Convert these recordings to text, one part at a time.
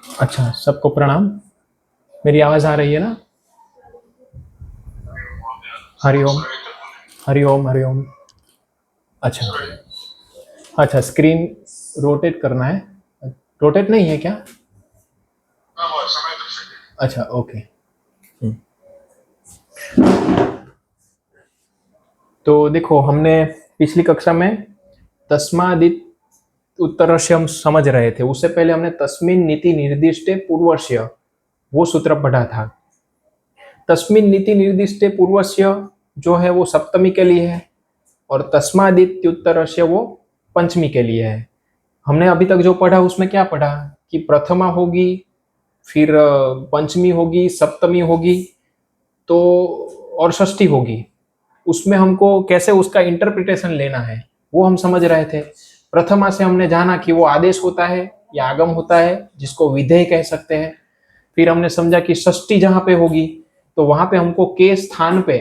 अच्छा, सबको प्रणाम। मेरी आवाज आ रही है ना? हरिओम। हरिओम हरिओम। अच्छा। अच्छा, स्क्रीन रोटेट करना है। रोटेट नहीं है क्या? अच्छा, ओके। हम्म। तो देखो, हमने पिछली कक्षा में तस्मादित उत्तरस्य हम समझ रहे थे। उससे पहले हमने तस्मिन नीति निर्दिष्टे पूर्वस्य वो सूत्र पढ़ा था। तस्मिन नीति निर्दिष्टे पूर्वस्य जो है वो सप्तमी के लिए है, और तस्मादित्युत्तरस्य वो पंचमी के लिए है। हमने अभी तक जो पढ़ा उसमें क्या पढ़ा कि प्रथमा होगी, फिर पंचमी होगी, सप्तमी होगी, तो और षष्ठी होगी। उसमें हमको कैसे उसका इंटरप्रिटेशन लेना है वो हम समझ रहे थे। प्रथमा से हमने जाना कि वो आदेश होता है या आगम होता है, जिसको विधेय कह सकते हैं। फिर हमने समझा कि षष्ठी जहां पे होगी तो वहां पे हमको के स्थान पे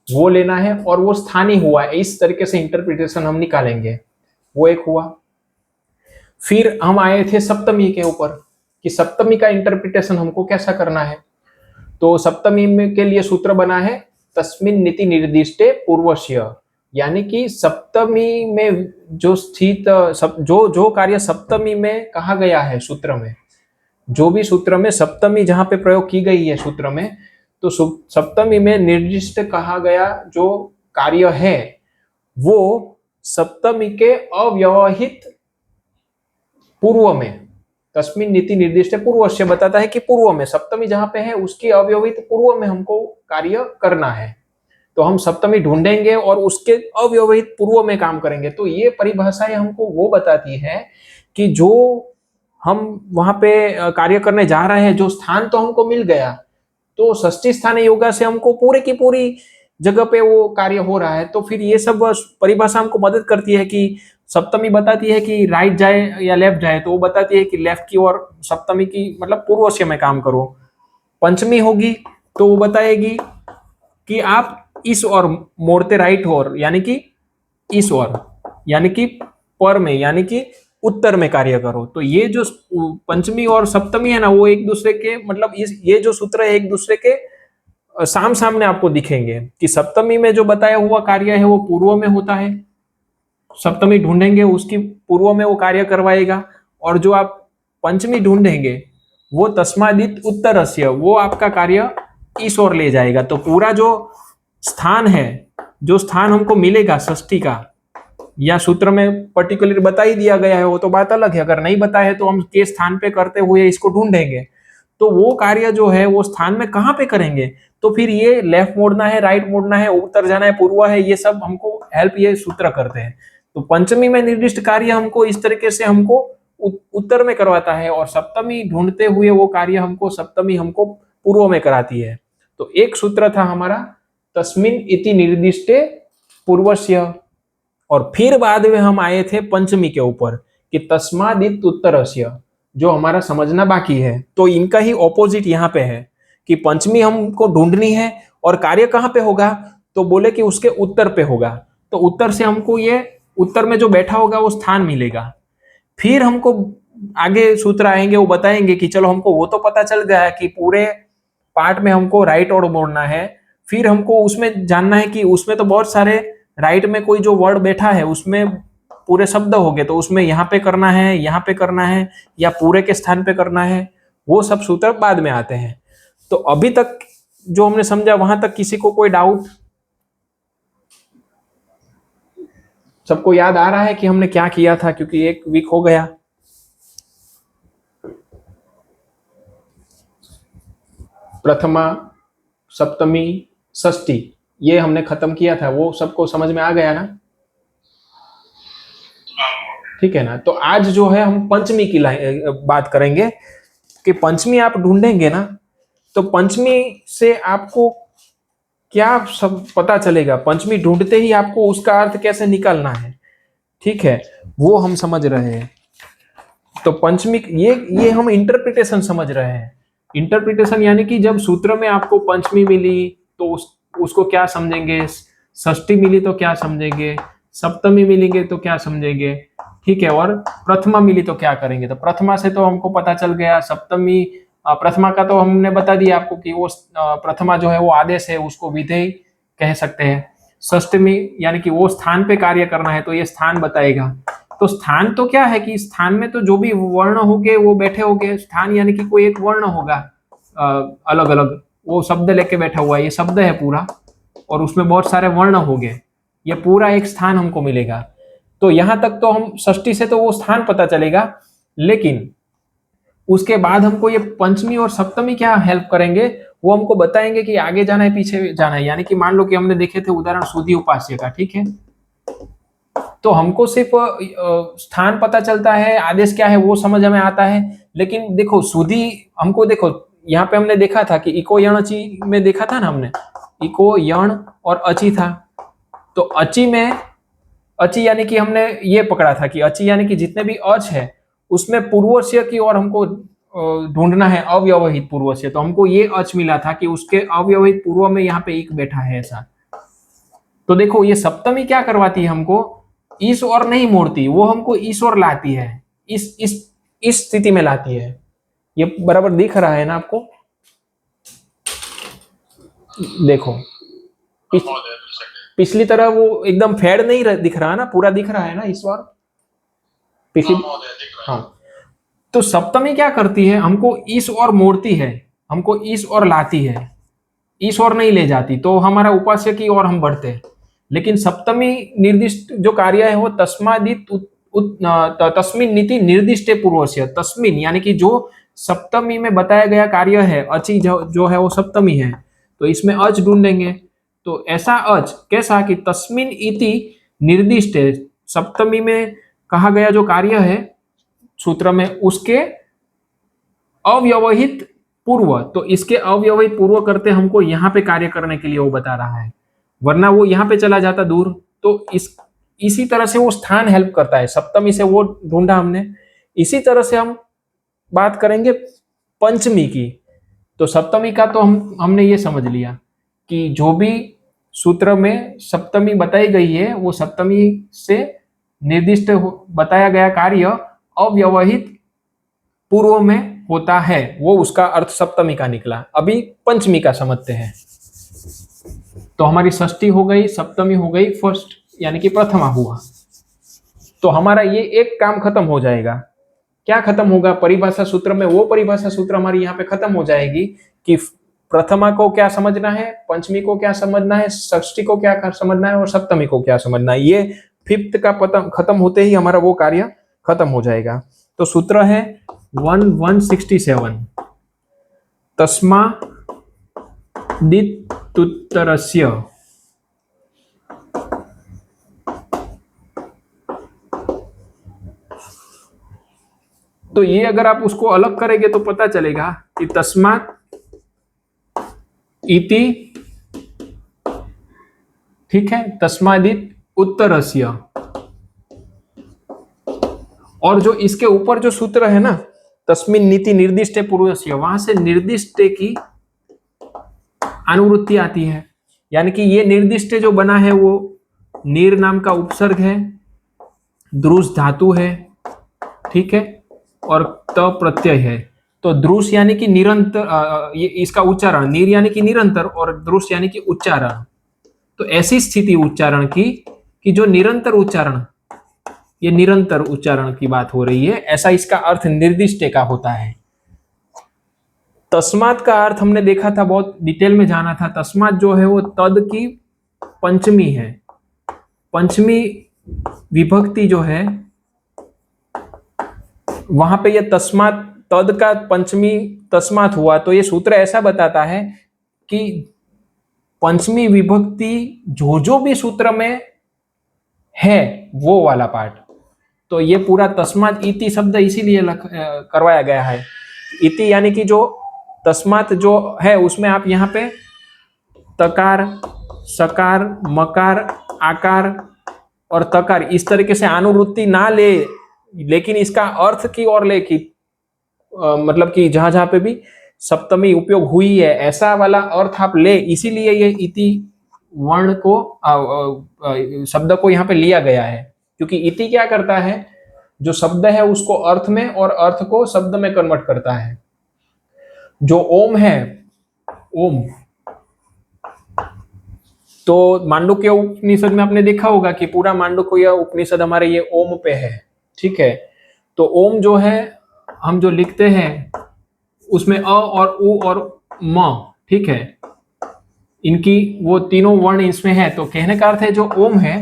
वो लेना है, और वो स्थानीय हुआ है, इस तरीके से इंटरप्रिटेशन हम निकालेंगे। वो एक हुआ। फिर हम आए थे सप्तमी के ऊपर कि सप्तमी का इंटरप्रिटेशन हमको कैसा करना है। तो सप्तमी में के लिए सूत्र बना है तस्मिन नीति निर्दिष्टे पूर्वस्य, यानी कि सप्तमी में जो स्थित जो जो कार्य सप्तमी में कहा गया है सूत्र में, जो भी सूत्र में सप्तमी जहां पे प्रयोग की गई है सूत्र में, तो सप्तमी में निर्दिष्ट कहा गया जो कार्य है वो सप्तमी के अव्यवहित पूर्व में, तस्मिन नीति निर्दिष्ट पूर्व से बताता है कि पूर्व में सप्तमी जहां पे है उसकी अव्यवहित पूर्व में हमको कार्य करना है। तो हम सप्तमी ढूंढेंगे और उसके अव्यवहित पूर्व में काम करेंगे। तो ये परिभाषाएं हमको वो बताती है कि जो हम वहां पे कार्य करने जा रहे हैं, जो स्थान तो हमको मिल गया, तो षष्ठी स्थान योगा से हमको पूरे की पूरी जगह पे वो कार्य हो रहा है। तो फिर ये सब परिभाषा हमको मदद करती है कि सप्तमी बताती है कि राइट जाए या लेफ्ट जाए, तो वो बताती है कि लेफ्ट की ओर सप्तमी की मतलब पूर्व से में काम करो। पंचमी होगी तो वो बताएगी कि आप इस ओर मोड़ते, राइट ओर, यानी कि इस ओर, यानी कि पर में, यानी कि उत्तर में कार्य करो। तो ये जो पंचमी और सप्तमी है ना, वो एक दूसरे के मतलब इस ये जो सूत्र है एक दूसरे के साम सामने आपको दिखेंगे कि सप्तमी में जो बताया हुआ कार्य है वो पूर्व में होता है, सप्तमी ढूंढेंगे उसकी पूर्व में वो कार्य करवाएगा, और जो आप पंचमी ढूंढेंगे वो तस्मादित उत्तरस्य वो आपका कार्य इस ओर ले जाएगा। तो पूरा जो स्थान है, जो स्थान हमको मिलेगा षष्ठी का, या सूत्र में पर्टिकुलर बता ही दिया गया है वो तो बात अलग है, अगर नहीं बताया है तो हम के स्थान पे करते हुए इसको ढूंढेंगे। तो वो कार्य जो है वो स्थान में कहाँ पे करेंगे, तो फिर ये लेफ्ट मोड़ना है, राइट मोड़ना है, उत्तर जाना है, पूर्व है, ये सब हमको हेल्प ये सूत्र करते हैं। तो पंचमी में निर्दिष्ट कार्य हमको इस तरीके से हमको उत्तर में करवाता है, और सप्तमी ढूंढते हुए वो कार्य हमको सप्तमी हमको पूर्व में कराती है। तो एक सूत्र था हमारा तस्मिन इति निर्दिष्टे पूर्वस्य, और फिर बाद में हम आए थे पंचमी के ऊपर कि तस्मादित उत्तरस्य, जो हमारा समझना बाकी है। तो इनका ही ऑपोजिट यहाँ पे है कि पंचमी हमको ढूंढनी है और कार्य कहाँ पे होगा, तो बोले कि उसके उत्तर पे होगा। तो उत्तर से हमको ये उत्तर में जो बैठा होगा वो स्थान मिलेगा। फिर हमको आगे सूत्र आएंगे वो बताएंगे कि चलो हमको वो तो पता चल गया है कि पूरे पार्ट में हमको राइट और मोड़ना है। फिर हमको उसमें जानना है कि उसमें तो बहुत सारे राइट में कोई जो वर्ड बैठा है उसमें पूरे शब्द हो गए, तो उसमें यहाँ पे करना है, यहाँ पे करना है, या पूरे के स्थान पे करना है, वो सब सूत्र बाद में आते हैं। तो अभी तक जो हमने समझा वहां तक किसी को कोई डाउट? सबको याद आ रहा है कि हमने क्या किया था, क्योंकि एक वीक हो गया। प्रथमा, सप्तमी, षष्ठी, ये हमने खत्म किया था, वो सबको समझ में आ गया ना? ठीक है ना? तो आज जो है हम पंचमी की बात करेंगे कि पंचमी आप ढूंढेंगे ना, तो पंचमी से आपको क्या सब पता चलेगा, पंचमी ढूंढते ही आपको उसका अर्थ कैसे निकालना है, ठीक है, वो हम समझ रहे हैं। तो पंचमी ये हम इंटरप्रिटेशन समझ रहे हैं। इंटरप्रिटेशन यानी कि जब सूत्र में आपको पंचमी मिली तो उसको क्या समझेंगे, षष्ठी मिली तो क्या समझेंगे, सप्तमी मिलेंगे तो क्या समझेंगे, ठीक है, और प्रथमा मिली तो क्या करेंगे? तो प्रथमा से तो हमको पता चल गया, सप्तमी प्रथमा का तो हमने बता दिया आपको कि वो प्रथमा जो है वो आदेश है, उसको विधेय कह सकते हैं। षष्टमी यानी कि वो स्थान पे कार्य करना है, तो ये स्थान बताएगा। तो स्थान तो क्या है कि स्थान में तो जो भी वर्ण होंगे वो बैठे होंगे। स्थान यानी कि कोई एक वर्ण होगा अलग अलग, वो शब्द लेके बैठा हुआ है, ये शब्द है पूरा, और उसमें बहुत सारे वर्ण होंगे, ये पूरा एक स्थान हमको मिलेगा। तो यहां तक तो हम षष्ठी से तो वो स्थान पता चलेगा, लेकिन उसके बाद हमको ये पंचमी और सप्तमी क्या हेल्प करेंगे, वो हमको बताएंगे कि आगे जाना है पीछे जाना है। यानी कि मान लो कि हमने देखे थे उदाहरण सुधी उपास्य का, ठीक है, तो हमको सिर्फ स्थान पता चलता है, आदेश क्या है वो समझ में आता है। लेकिन देखो सुधी हमको, देखो यहाँ पे हमने देखा था कि इको यण अची में देखा था ना हमने, इको यण और अची था। तो अची में, अची यानी कि हमने ये पकड़ा था कि अची यानी कि जितने भी अच है उसमें पूर्वस्य की ओर हमको ढूंढना है, अव्यवहित पूर्वस्य। तो हमको ये अच मिला था कि उसके अव्यवहित पूर्व में यहाँ पे एक बैठा है ऐसा। तो देखो ये सप्तमी क्या करवाती है हमको, इस और नहीं मोड़ती, वो हमको इस और लाती है, इस स्थिति में लाती है। ये बराबर दिख रहा है ना आपको? देखो पिछली तरह वो एकदम फेड नहीं दिख रहा ना, पूरा दिख रहा है ना इस बार पिछली। हाँ, तो सप्तमी क्या करती है, हमको इस और मोड़ती है, हमको इस और लाती है, इस और नहीं ले जाती, तो हमारा उपास्य की ओर हम बढ़ते हैं। लेकिन सप्तमी निर्दिष्ट जो कार्य है वो तस्मादित तस्मिन नीति निर्दिष्ट पूर्वस्य। तस्मिन यानी कि जो सप्तमी में बताया गया कार्य है, अचि जो है वो सप्तमी है, तो इसमें अच ढूंढेंगे। तो ऐसा अच कैसा कि तस्मिन इति निर्दिष्ट है, सप्तमी में कहा गया जो कार्य है सूत्र में, उसके अव्यवहित पूर्व, तो इसके अव्यवहित पूर्व करते हमको यहाँ पे कार्य करने के लिए वो बता रहा है, वरना वो यहाँ पे चला जाता दूर। तो इसी तरह से वो स्थान हेल्प करता है, सप्तमी से वो ढूंढा हमने। इसी तरह से हम बात करेंगे पंचमी की। तो सप्तमी का तो हमने ये समझ लिया कि जो भी सूत्र में सप्तमी बताई गई है वो सप्तमी से निर्दिष्ट बताया गया कार्य अव्यवहित पूर्व में होता है, वो उसका अर्थ सप्तमी का निकला। अभी पंचमी का समझते हैं। तो हमारी षष्ठी हो गई, सप्तमी हो गई, फर्स्ट यानी कि प्रथमा हुआ। तो हमारा ये एक काम खत्म हो जाएगा। क्या खत्म होगा? परिभाषा सूत्र में वो परिभाषा सूत्र हमारी यहाँ पे खत्म हो जाएगी कि प्रथमा को क्या समझना है, पंचमी को क्या समझना है, षष्ठी को क्या समझना है और सप्तमी को क्या समझना है। ये फिफ्थ का खत्म होते ही हमारा वो कार्य खत्म हो जाएगा। तो सूत्र है 1167, तस्मादित्युत्तरस्य तो ये अगर आप उसको अलग करेंगे तो पता चलेगा कि तस्मात् इति, ठीक है, तस्मादित उत्तरस्य, और जो इसके ऊपर जो सूत्र है ना तस्मिन नीति निर्दिष्ट पूर्वस्य, वहां से निर्दिष्ट की अनुवृत्ति आती है। यानी कि ये निर्दिष्ट जो बना है वो नीर नाम का उपसर्ग है, द्रुस धातु है, ठीक है, और त प्रत्यय है। तो द्रुस यानी कि निरंतर, ये इसका उच्चारण, नीर यानी कि निरंतर और द्रुस यानी कि उच्चारण। तो ऐसी स्थिति उच्चारण की कि जो निरंतर उच्चारण, ये निरंतर उच्चारण की बात हो रही है, ऐसा इसका अर्थ निर्दिष्ट का होता है। तस्मात का अर्थ हमने देखा था, बहुत डिटेल में जाना था। तस्मात जो है वो तद की पंचमी है, पंचमी विभक्ति जो है वहां पे ये तस्मात, तद का पंचमी तस्मात हुआ। तो ये सूत्र ऐसा बताता है कि पंचमी विभक्ति जो भी सूत्र में है वो वाला पार्ट। तो ये पूरा तस्मात इति शब्द इसीलिए करवाया गया है। इति यानी कि जो तस्मात जो है उसमें आप यहाँ पे तकार, सकार, मकार, आकार और तकार इस तरीके से अनुवृत्ति ना ले, लेकिन इसका अर्थ की ओर ले कि मतलब कि जहां जहां पे भी सप्तमी उपयोग हुई है ऐसा वाला अर्थ आप ले, इसीलिए ये इति वर्ण को शब्द को यहाँ पे लिया गया है। क्योंकि इति क्या करता है, जो शब्द है उसको अर्थ में और अर्थ को शब्द में कन्वर्ट करता है। जो ओम है, ओम, तो मांडुक्य उपनिषद में आपने देखा होगा कि पूरा मांडुक्य उपनिषद हमारे ये ओम पे है, ठीक है। तो ओम जो है हम जो लिखते हैं उसमें अ और उ और म, ठीक है, इनकी वो तीनों वर्ण इसमें है। तो कहने का अर्थ है जो ओम है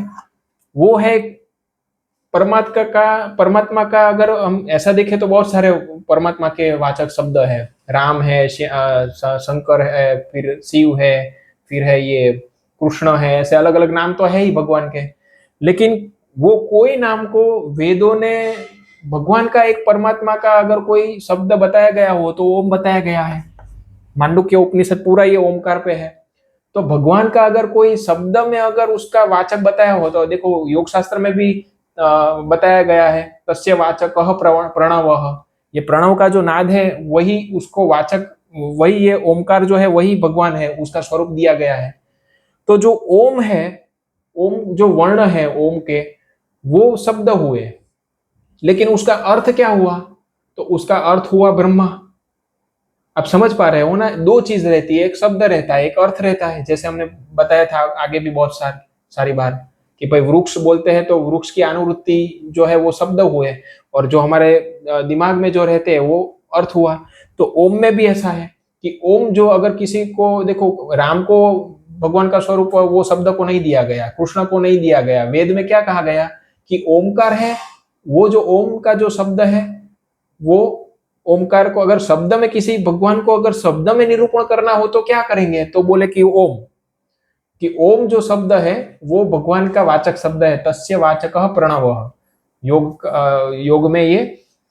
वो है परमात्मा का अगर हम ऐसा देखें तो बहुत सारे परमात्मा के वाचक शब्द है। राम है, शंकर है, फिर शिव है, फिर है ये कृष्ण है, ऐसे अलग अलग नाम तो है ही भगवान के। लेकिन वो कोई नाम को वेदों ने भगवान का एक परमात्मा का अगर कोई शब्द बताया गया हो तो ओम बताया गया है। मांडुक्य उपनिषद पूरा ये ओमकार पे है। तो भगवान का अगर कोई शब्द में अगर उसका वाचक बताया हो तो देखो योग शास्त्र में भी बताया गया है, तस्य वाचक प्रणव, ये प्रणव का जो नाद है वही उसको वाचक, वही ये ओमकार जो है वही भगवान है, उसका स्वरूप दिया गया है। तो जो ओम है, ओम जो वर्ण है ओम के, वो शब्द हुए, लेकिन उसका अर्थ क्या हुआ? तो उसका अर्थ हुआ ब्रह्मा। आप समझ पा रहे हो ना, दो चीज रहती है, एक शब्द रहता है, एक अर्थ रहता है। जैसे हमने बताया था आगे भी बहुत सारी बार कि भाई वृक्ष बोलते हैं तो वृक्ष की अनुवृत्ति जो है वो शब्द हुए, और जो हमारे दिमाग में जो रहते हैं वो अर्थ हुआ। तो ओम में भी ऐसा है कि ओम जो अगर किसी को, देखो राम को भगवान का स्वरूप वो शब्द को नहीं दिया गया, कृष्ण को नहीं दिया गया। वेद में क्या कहा गया कि ओमकार है, वो जो ओम का जो शब्द है वो ओमकार को अगर शब्द में, किसी भगवान को अगर शब्द में निरूपण करना हो तो क्या करेंगे? तो बोले कि ओम, कि ओम जो शब्द है वो भगवान का वाचक शब्द है, तस्य वाचकः प्रणवः। योग में ये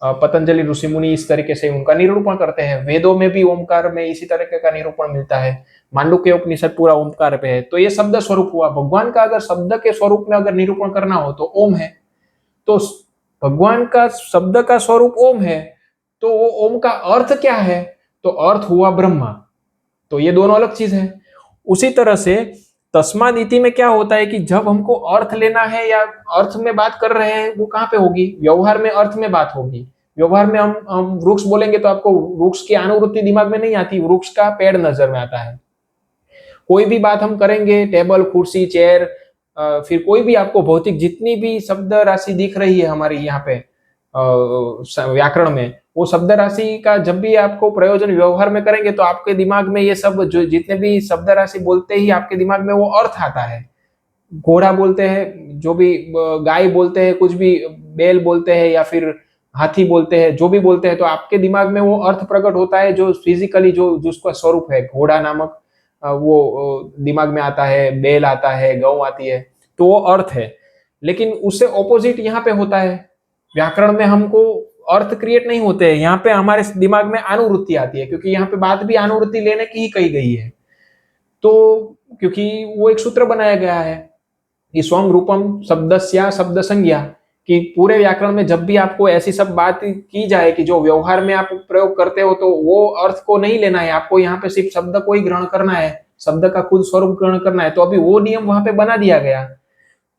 पतंजलि ऋषि मुनि इस तरीके से उनका निरूपण करते हैं। वेदों में भी ओमकार में इसी तरीके का निरूपण मिलता है। मांडुक्य उपनिषद पूरा ओमकार पे है। तो ये शब्द स्वरूप हुआ। भगवान का अगर शब्द के स्वरूप में अगर निरूपण करना हो तो ओम है। तो भगवान का शब्द का स्वरूप ओम है, तो वो ओम का अर्थ क्या है? तो अर्थ हुआ ब्रह्मा। तो ये दोनों अलग चीज है। उसी तरह से तस्माद इति में क्या होता है कि जब हमको अर्थ लेना है या अर्थ में बात कर रहे हैं, वो कहां पे होगी? व्यवहार में अर्थ में बात होगी। व्यवहार में हम वृक्ष बोलेंगे तो आपको वृक्ष की अनुवृत्ति दिमाग में नहीं आती, वृक्ष का पेड़ नजर में आता है। कोई भी बात हम करेंगे, टेबल, कुर्सी, चेयर, फिर कोई भी आपको भौतिक जितनी भी शब्द राशि दिख रही है हमारी यहाँ पे व्याकरण में, वो शब्द राशि का जब भी आपको प्रयोजन व्यवहार में करेंगे तो आपके दिमाग में ये सब जो जितने भी शब्द राशि बोलते ही आपके दिमाग में वो अर्थ आता है। घोड़ा बोलते हैं, जो भी गाय बोलते हैं, कुछ भी बैल बोलते हैं या फिर हाथी बोलते हैं, जो भी बोलते हैं तो आपके दिमाग में वो अर्थ प्रकट होता है, जो फिजिकली जो जिसका स्वरूप है। घोड़ा नामक वो दिमाग में आता है, बैल आता है, गौ आती है, तो वो अर्थ है। लेकिन उससे ऑपोजिट यहाँ पे होता है। व्याकरण में हमको अर्थ क्रिएट नहीं होते हैं, यहाँ पे हमारे दिमाग में अनुवृत्ति आती है, क्योंकि यहाँ पे बात भी अनुवृत्ति लेने की ही कही गई है। तो क्योंकि वो एक सूत्र बनाया गया है कि स्वम रूपम शब्दस्या शब्द संज्ञा, कि पूरे व्याकरण में जब भी आपको ऐसी सब बात की जाए कि जो व्यवहार में आप प्रयोग करते हो, तो वो अर्थ को नहीं लेना है आपको, यहाँ पे सिर्फ शब्द को ही ग्रहण करना है, शब्द का खुद स्वरूप ग्रहण करना है। तो अभी वो नियम वहां पे बना दिया गया।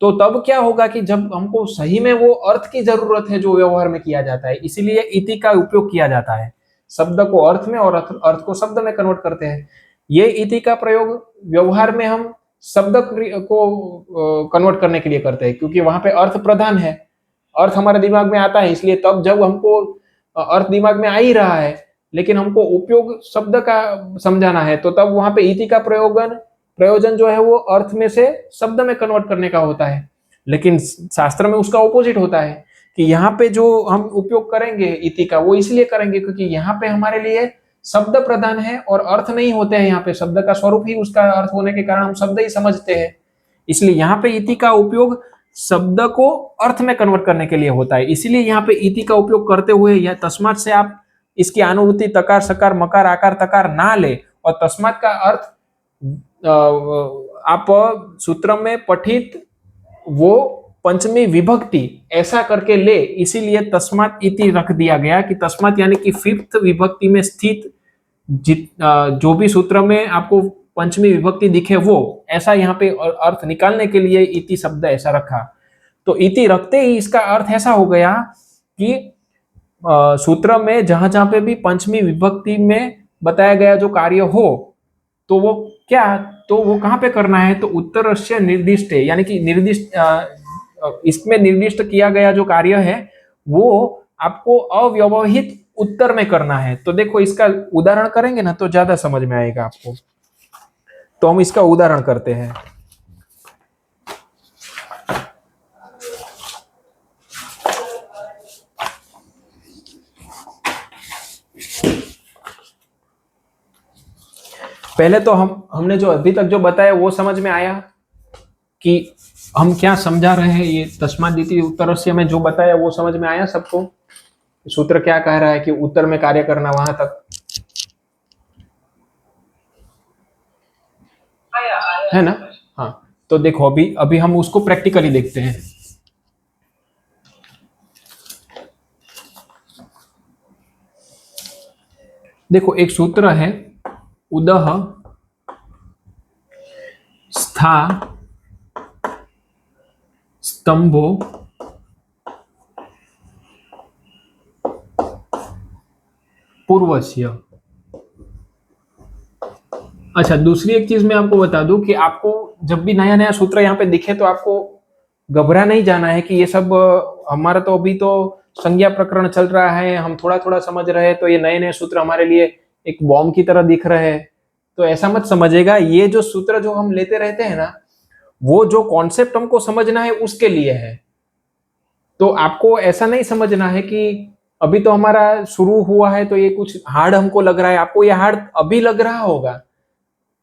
तो तब क्या होगा कि जब हमको सही में वो अर्थ की जरूरत है जो व्यवहार में किया जाता है, इसीलिए इति का उपयोग किया जाता है। शब्द को अर्थ में और अर्थ को शब्द में कन्वर्ट करते हैं। ये इति का प्रयोग व्यवहार में हम शब्द को कन्वर्ट करने के लिए करते हैं, क्योंकि वहां पे अर्थ प्रधान है, अर्थ हमारे दिमाग में आता है। इसलिए तब जब हमको अर्थ दिमाग में आ ही रहा है लेकिन हमको उपयोग शब्द का समझाना है, तो तब वहां पे इति का प्रयोजन जो है वो अर्थ में से शब्द में कन्वर्ट करने का होता है। लेकिन शास्त्र में उसका ऑपोजिट होता है कि यहाँ पे जो हम उपयोग करेंगे इति का, वो इसलिए करेंगे क्योंकि यहाँ पे हमारे लिए शब्द प्रधान है और अर्थ नहीं होते हैं। यहाँ पे शब्द का स्वरूप ही उसका अर्थ होने के कारण हम शब्द ही समझते हैं। इसलिए यहाँ पे इति का उपयोग शब्द को अर्थ में कन्वर्ट करने के लिए होता है। इसीलिए यहाँ पे इति का उपयोग करते हुए यह तस्मात से आप इसकी अनुवृत्ति तकार सकार मकार आकार तकार ना ले, और तस्मात का अर्थ आप सूत्र में पठित वो पंचमी विभक्ति ऐसा करके ले, इसीलिए तस्मात इति रख दिया गया कि तस्मात यानी कि फिफ्थ विभक्ति में स्थित जो भी सूत्र में आपको पंचमी विभक्ति दिखे वो ऐसा यहाँ पे अर्थ निकालने के लिए इति शब्द ऐसा रखा। तो इति रखते ही इसका अर्थ ऐसा हो गया कि सूत्र में जहां जहां पे भी पंचमी विभक्ति में बताया गया जो कार्य हो, तो वो क्या, तो वो कहाँ पे करना है, तो उत्तरस्य निर्दिष्ट है, यानी कि निर्दिष्ट इसमें निर्दिष्ट किया गया जो कार्य है वो आपको अव्यवहित उत्तर में करना है। तो देखो इसका उदाहरण करेंगे ना तो ज्यादा समझ में आएगा आपको। तो हम इसका उदाहरण करते हैं। पहले तो हमने जो अभी तक जो बताया वो समझ में आया कि हम क्या समझा रहे हैं। ये तस्मादिति उत्तरस्य में जो बताया वो समझ में आया सबको। सूत्र क्या कह रहा है कि उत्तर में कार्य करना, वहां तक है ना। हाँ, तो देखो अभी अभी हम उसको प्रैक्टिकली देखते हैं। देखो एक सूत्र है, उदह स्था स्तंभो पूर्वस्य। अच्छा, दूसरी एक चीज मैं आपको बता दूं कि आपको जब भी नया नया सूत्र यहाँ पे दिखे तो आपको घबरा नहीं जाना है कि ये सब हमारा तो अभी तो संज्ञा प्रकरण चल रहा है, हम थोड़ा थोड़ा समझ रहे हैं, तो ये नए नए सूत्र हमारे लिए एक बॉम्ब की तरह दिख रहे हैं। तो ऐसा मत समझेगा। ये जो सूत्र जो हम लेते रहते हैं ना, वो जो कॉन्सेप्ट हमको समझना है उसके लिए है। तो आपको ऐसा नहीं समझना है कि अभी तो हमारा शुरू हुआ है तो ये कुछ हार्ड हमको लग रहा है। आपको ये हार्ड अभी लग रहा होगा,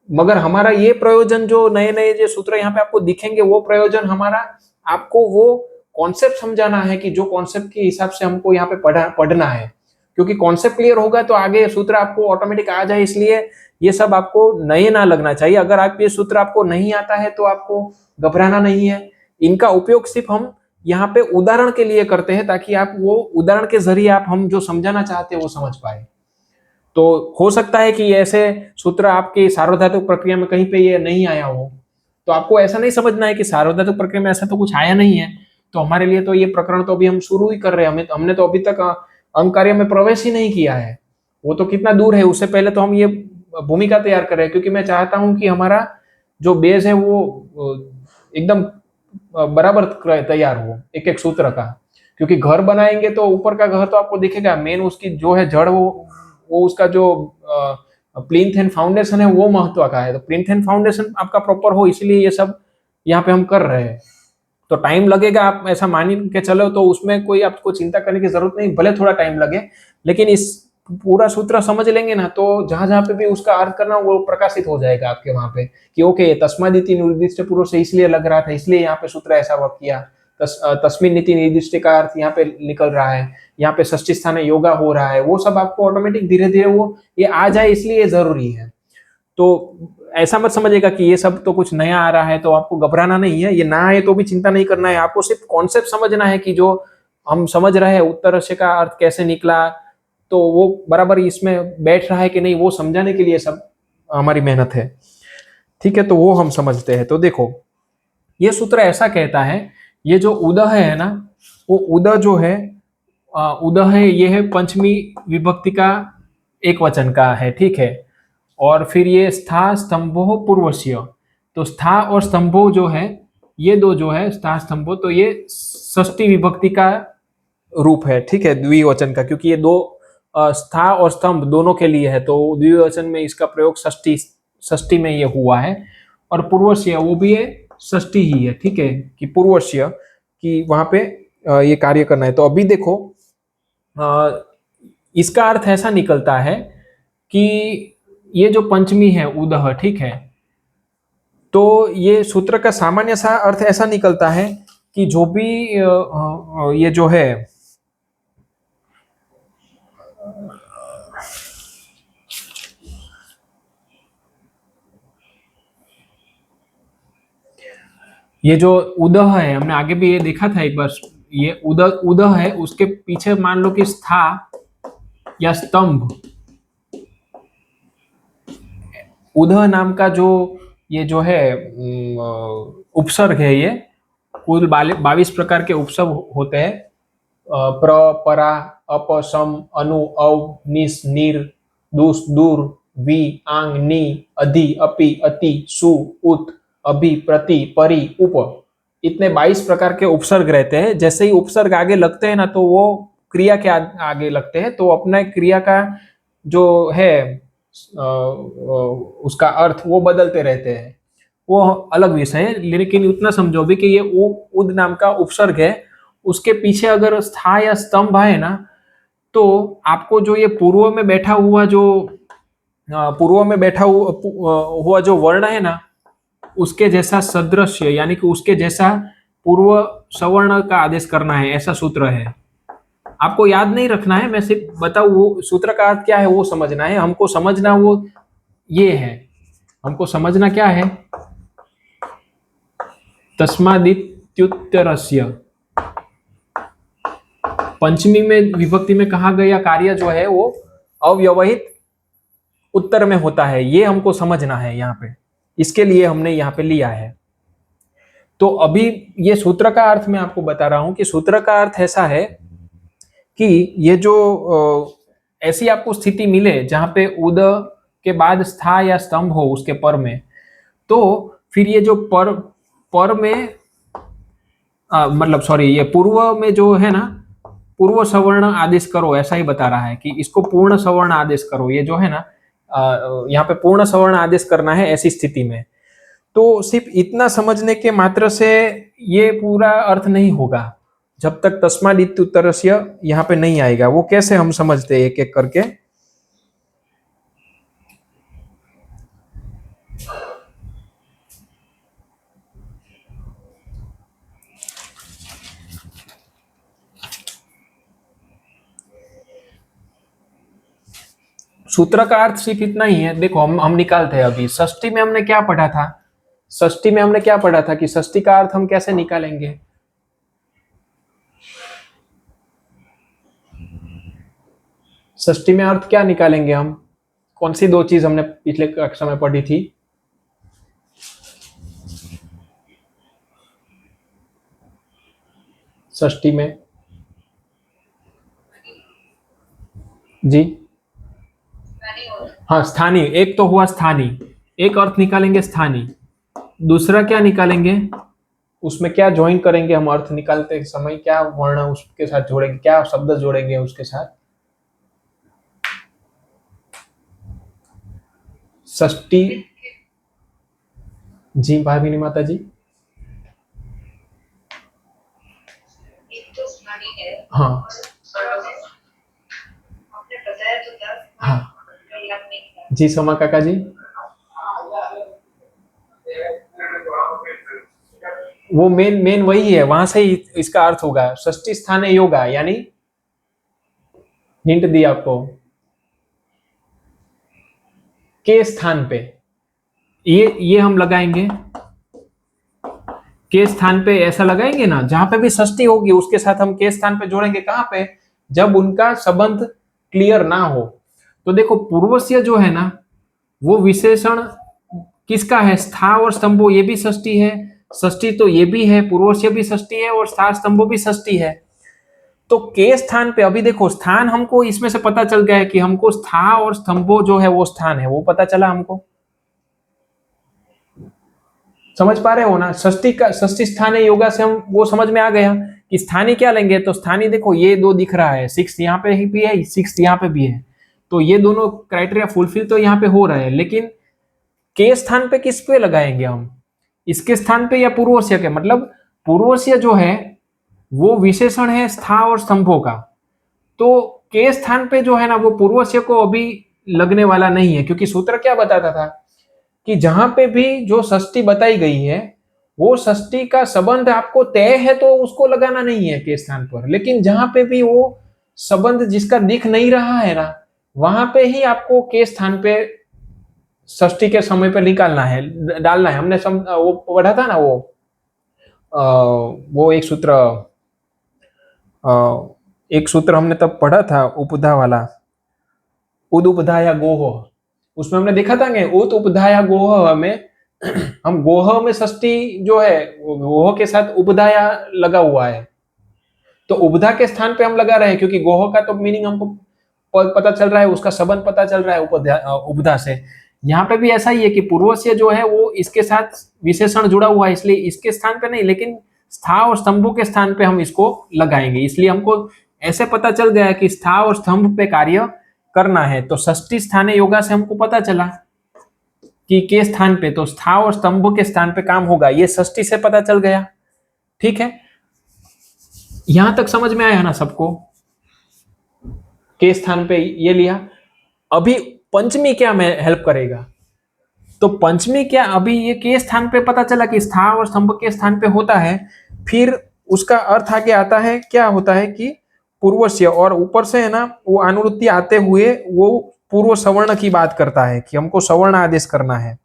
मगर हमारा ये प्रयोजन जो नए नए जो सूत्र यहाँ पे आपको दिखेंगे, वो प्रयोजन हमारा आपको वो कॉन्सेप्ट समझाना है कि जो कॉन्सेप्ट के हिसाब से हमको यहाँ पे पढ़ना है। क्योंकि कॉन्सेप्ट क्लियर होगा तो आगे सूत्र आपको ऑटोमेटिक आ जाए, इसलिए ये सब आपको नए ना लगना चाहिए। अगर आप ये सूत्र आपको नहीं आता है तो आपको घबराना नहीं है। इनका उपयोग सिर्फ हम यहाँ पे उदाहरण के लिए करते हैं, ताकि आप वो उदाहरण के जरिए आप हम जो समझाना चाहते हैं वो समझ पाए। तो हो सकता है कि ऐसे सूत्र आपके सार्वधातुक प्रक्रिया में कहीं पे ये नहीं आया हो, तो आपको ऐसा नहीं समझना है कि सार्वधातुक प्रक्रिया में ऐसा तो कुछ आया नहीं है, तो हमारे लिए तो ये प्रकरण तो अभी हम शुरू ही कर रहे हैं, हमने तो अभी तक अंक कार्य में प्रवेश ही नहीं किया है। वो तो कितना दूर है, उससे पहले तो हम ये भूमिका तैयार कर रहे हैं। क्योंकि मैं चाहता हूं कि हमारा जो बेस है वो एकदम बराबर तैयार हो एक एक सूत्र का। क्योंकि घर बनाएंगे तो ऊपर का घर तो आपको दिखेगा, मेन उसकी जो है जड़, वो उसका जो प्लिंथ एंड फाउंडेशन है वो महत्व का है। तो प्लिंथ एंड फाउंडेशन आपका प्रॉपर हो, इसलिए ये सब यहाँ पे हम कर रहे हैं। तो टाइम लगेगा, आप ऐसा मान के चलो, तो उसमें कोई आपको चिंता करने की जरूरत नहीं, भले थोड़ा टाइम लगे, लेकिन इस पूरा सूत्र समझ लेंगे ना तो जहां जहां पे भी उसका अर्थ करना वो प्रकाशित हो जाएगा आपके वहां पे कि ओके तस्मादिति निर्दिष्ट पूर्व से इसलिए लग रहा था, इसलिए यहाँ पे सूत्र ऐसा वर्क किया। तस्मिन नीति निर्दिष्ट का अर्थ यहाँ पे निकल रहा है, यहाँ पे षष्ठी स्थान योगा हो रहा है, वो सब आपको ऑटोमेटिक धीरे धीरे वो ये आ जाए, इसलिए ये जरूरी है। तो ऐसा मत समझिएगा कि ये सब तो कुछ नया आ रहा है तो आपको घबराना नहीं है। ये ना आए तो भी चिंता नहीं करना है, आपको सिर्फ कॉन्सेप्ट समझना है कि जो हम समझ रहे हैं उत्तर का अर्थ कैसे निकला, तो वो बराबर इसमें बैठ रहा है कि नहीं, वो समझाने के लिए सब हमारी मेहनत है। ठीक है, तो वो हम समझते हैं। तो देखो ये सूत्र ऐसा कहता है, ये जो उदह है ना, वो उदह जो है, उदह है, ये है पंचमी विभक्ति का एक वचन का है। ठीक है, और फिर ये स्था स्तंभो पूर्वस्य। तो स्था और स्तंभो जो है, ये दो जो है स्था स्तंभो, तो ये षष्ठी विभक्ति का रूप है। ठीक है, द्विवचन का, क्योंकि ये दो स्था और स्तंभ दोनों के लिए है, तो द्विवचन में इसका प्रयोग षष्ठी षष्ठी में ये हुआ है। और पूर्वस्य वो भी है, षष्ठी ही है। ठीक है, कि पूर्वस्य कि वहां पे ये कार्य करना है। तो अभी देखो इसका अर्थ ऐसा निकलता है कि ये जो पंचमी है उदह, ठीक है, तो ये सूत्र का सामान्य सा अर्थ ऐसा निकलता है कि जो भी ये जो है ये जो उदह है, हमने आगे भी ये देखा था एक बार, ये उदह उदह है, उसके पीछे मान लो कि स्था या स्तंभ, उदह नाम का जो ये जो है उपसर्ग है, ये कुल 22 प्रकार के उपसर्ग होते हैं। प्र, परा, अप, सम, अनु, अव, निस, निर, दुस, दूर, वी, आंग, नी, अधि, अपि, अति, सु, उत, अभि, प्रति, परि, उप, इतने 22 प्रकार के उपसर्ग रहते हैं। जैसे ही उपसर्ग आगे लगते हैं ना तो वो क्रिया के आगे लगते हैं, तो अपना क्रिया का जो है उसका अर्थ वो बदलते रहते हैं, वो अलग विषय है। लेकिन उतना समझो भी कि ये उद नाम का उपसर्ग है, उसके पीछे अगर स्था या स्तंभ है ना, तो आपको जो ये पूर्व में बैठा हुआ जो हुआ जो वर्ण है ना, उसके जैसा सदृश्य यानी कि उसके जैसा पूर्व सवर्ण का आदेश करना है, ऐसा सूत्र है। आपको याद नहीं रखना है, मैं सिर्फ बताऊं वो सूत्र का अर्थ क्या है वो समझना है। हमको समझना वो ये है, हमको समझना क्या है, तस्मादित्युत्तरस्य, पंचमी में विभक्ति में कहा गया कार्य जो है वो अव्यवहित उत्तर में होता है, ये हमको समझना है यहाँ पे, इसके लिए हमने यहाँ पे लिया है। तो अभी ये सूत्र का अर्थ मैं आपको बता रहा हूं कि सूत्र का अर्थ ऐसा है कि ये जो ऐसी आपको स्थिति मिले जहां पे उद के बाद स्था या स्तंभ हो उसके पर में, तो फिर ये जो पर में मतलब सॉरी, ये पूर्व में जो है ना, पूर्व सवर्ण आदेश करो, ऐसा ही बता रहा है कि इसको पूर्ण सवर्ण आदेश करो। ये जो है ना यहाँ पे पूर्ण सवर्ण आदेश करना है ऐसी स्थिति में। तो सिर्फ इतना समझने के मात्र से ये पूरा अर्थ नहीं होगा जब तक तस्मादित्युत्तरस्य यहाँ पे नहीं आएगा। वो कैसे हम समझते हैं एक एक करके। सूत्र का अर्थ सिर्फ इतना ही है। देखो हम निकालते हैं अभी। षष्ठी में हमने क्या पढ़ा था, षष्ठी में हमने क्या पढ़ा था कि षष्ठी का अर्थ हम कैसे निकालेंगे। षष्ठी में अर्थ क्या निकालेंगे हम, कौन सी दो चीज हमने पिछले कक्षा में पढ़ी थी। षष्ठी में जी, हाँ स्थानीय, एक तो हुआ स्थानीय, एक अर्थ निकालेंगे स्थानीय। दूसरा क्या निकालेंगे, उसमें क्या ज्वाइन करेंगे हम अर्थ निकालते समय, क्या वर्ण उसके साथ जोड़ेंगे, क्या शब्द जोड़ेंगे उसके साथ। षष्ठी जी भाविनी माता जी। हाँ हाँ जी समा काका जी, वो मेन वही है, वहां से ही इसका अर्थ होगा। षष्ठी स्थाने योगा, यानी हिंट दिया आपको, के स्थान पे ये हम लगाएंगे, के स्थान पे ऐसा लगाएंगे ना, जहां पे भी षष्ठी होगी उसके साथ हम के स्थान पे जोड़ेंगे। कहां पे, जब उनका संबंध क्लियर ना हो। तो देखो पूर्वस्य जो है ना वो विशेषण किसका है, स्था और स्तंभो, ये भी षष्ठी है, षष्ठी तो ये भी है, पूर्वस्य भी षष्ठी है और स्था स्तंभो भी षष्ठी है। तो के स्थान पे अभी देखो स्थान हमको इसमें से पता चल गया है कि हमको स्था और स्तंभो जो है वो स्थान है, वो पता चला हमको। समझ पा रहे हो ना, षष्ठी का षष्ठी स्थानीय योगा से हम वो समझ में आ गया कि स्थानीय क्या लेंगे। तो स्थानीय देखो ये दो दिख रहा है, 6 यहाँ पे भी है, 6 यहाँ पे भी है, तो ये दोनों क्राइटेरिया फुलफिल तो यहाँ पे हो रहे हैं। लेकिन के स्थान पे किस पे लगाएंगे हम, इसके स्थान पे या पूर्वस्य के, मतलब पूर्वस्य जो है वो विशेषण है स्था और स्तंभों का, तो के स्थान पे जो है ना वो पूर्वस्य को अभी लगने वाला नहीं है। क्योंकि सूत्र क्या बताता था कि जहां पे भी जो षष्ठी बताई गई है वो षष्ठी का संबंध आपको तय है तो उसको लगाना नहीं है के स्थान पर। लेकिन जहां पे भी वो संबंध जिसका दिख नहीं रहा है ना, वहां पे ही आपको के स्थान पे षष्ठी के समय पे निकालना है, डालना है। हमने वो पढ़ा था ना वो एक सूत्र हमने तब पढ़ा था उपधा वाला, उद उपधाया गोह, उसमें हमने देखा था कि उत उपधाया गोह में हम गोह में षष्ठी जो है गोह के साथ उपधाया लगा हुआ है, तो उपधा के स्थान पे हम लगा रहे हैं, क्योंकि गोह का तो मीनिंग हमको पता चल रहा है, उसका संबंध पता चल रहा है उपधा से। यहाँ पे भी ऐसा ही है कि पूर्वस्य जो है वो इसके साथ विशेषण जुड़ा हुआ है, इसलिए इसके स्थान पे नहीं, लेकिन स्था और स्तंभों के स्थान पे हम इसको लगाएंगे। इसलिए हमको ऐसे पता चल गया कि स्था और स्तंभ पे कार्य करना है। तो षष्ठी स्थाने योगा से हमको पता चला कि के स्थान पे तो स्था और स्तंभ के स्थान पे काम होगा, ये षष्ठी से पता चल गया। ठीक है, यहां तक समझ में आया ना सबको? के स्थान पे ये लिया। अभी पंचमी क्या में हेल्प करेगा? तो पंचमी क्या, अभी ये के स्थान पे पता चला कि स्था और स्तंभ के स्थान पे होता है, फिर उसका अर्थ आगे आता है, क्या होता है कि पूर्वस्य, और ऊपर से है ना वो अनुवृत्ति आते हुए वो पूर्व सवर्ण की बात करता है कि हमको सवर्ण आदेश करना है।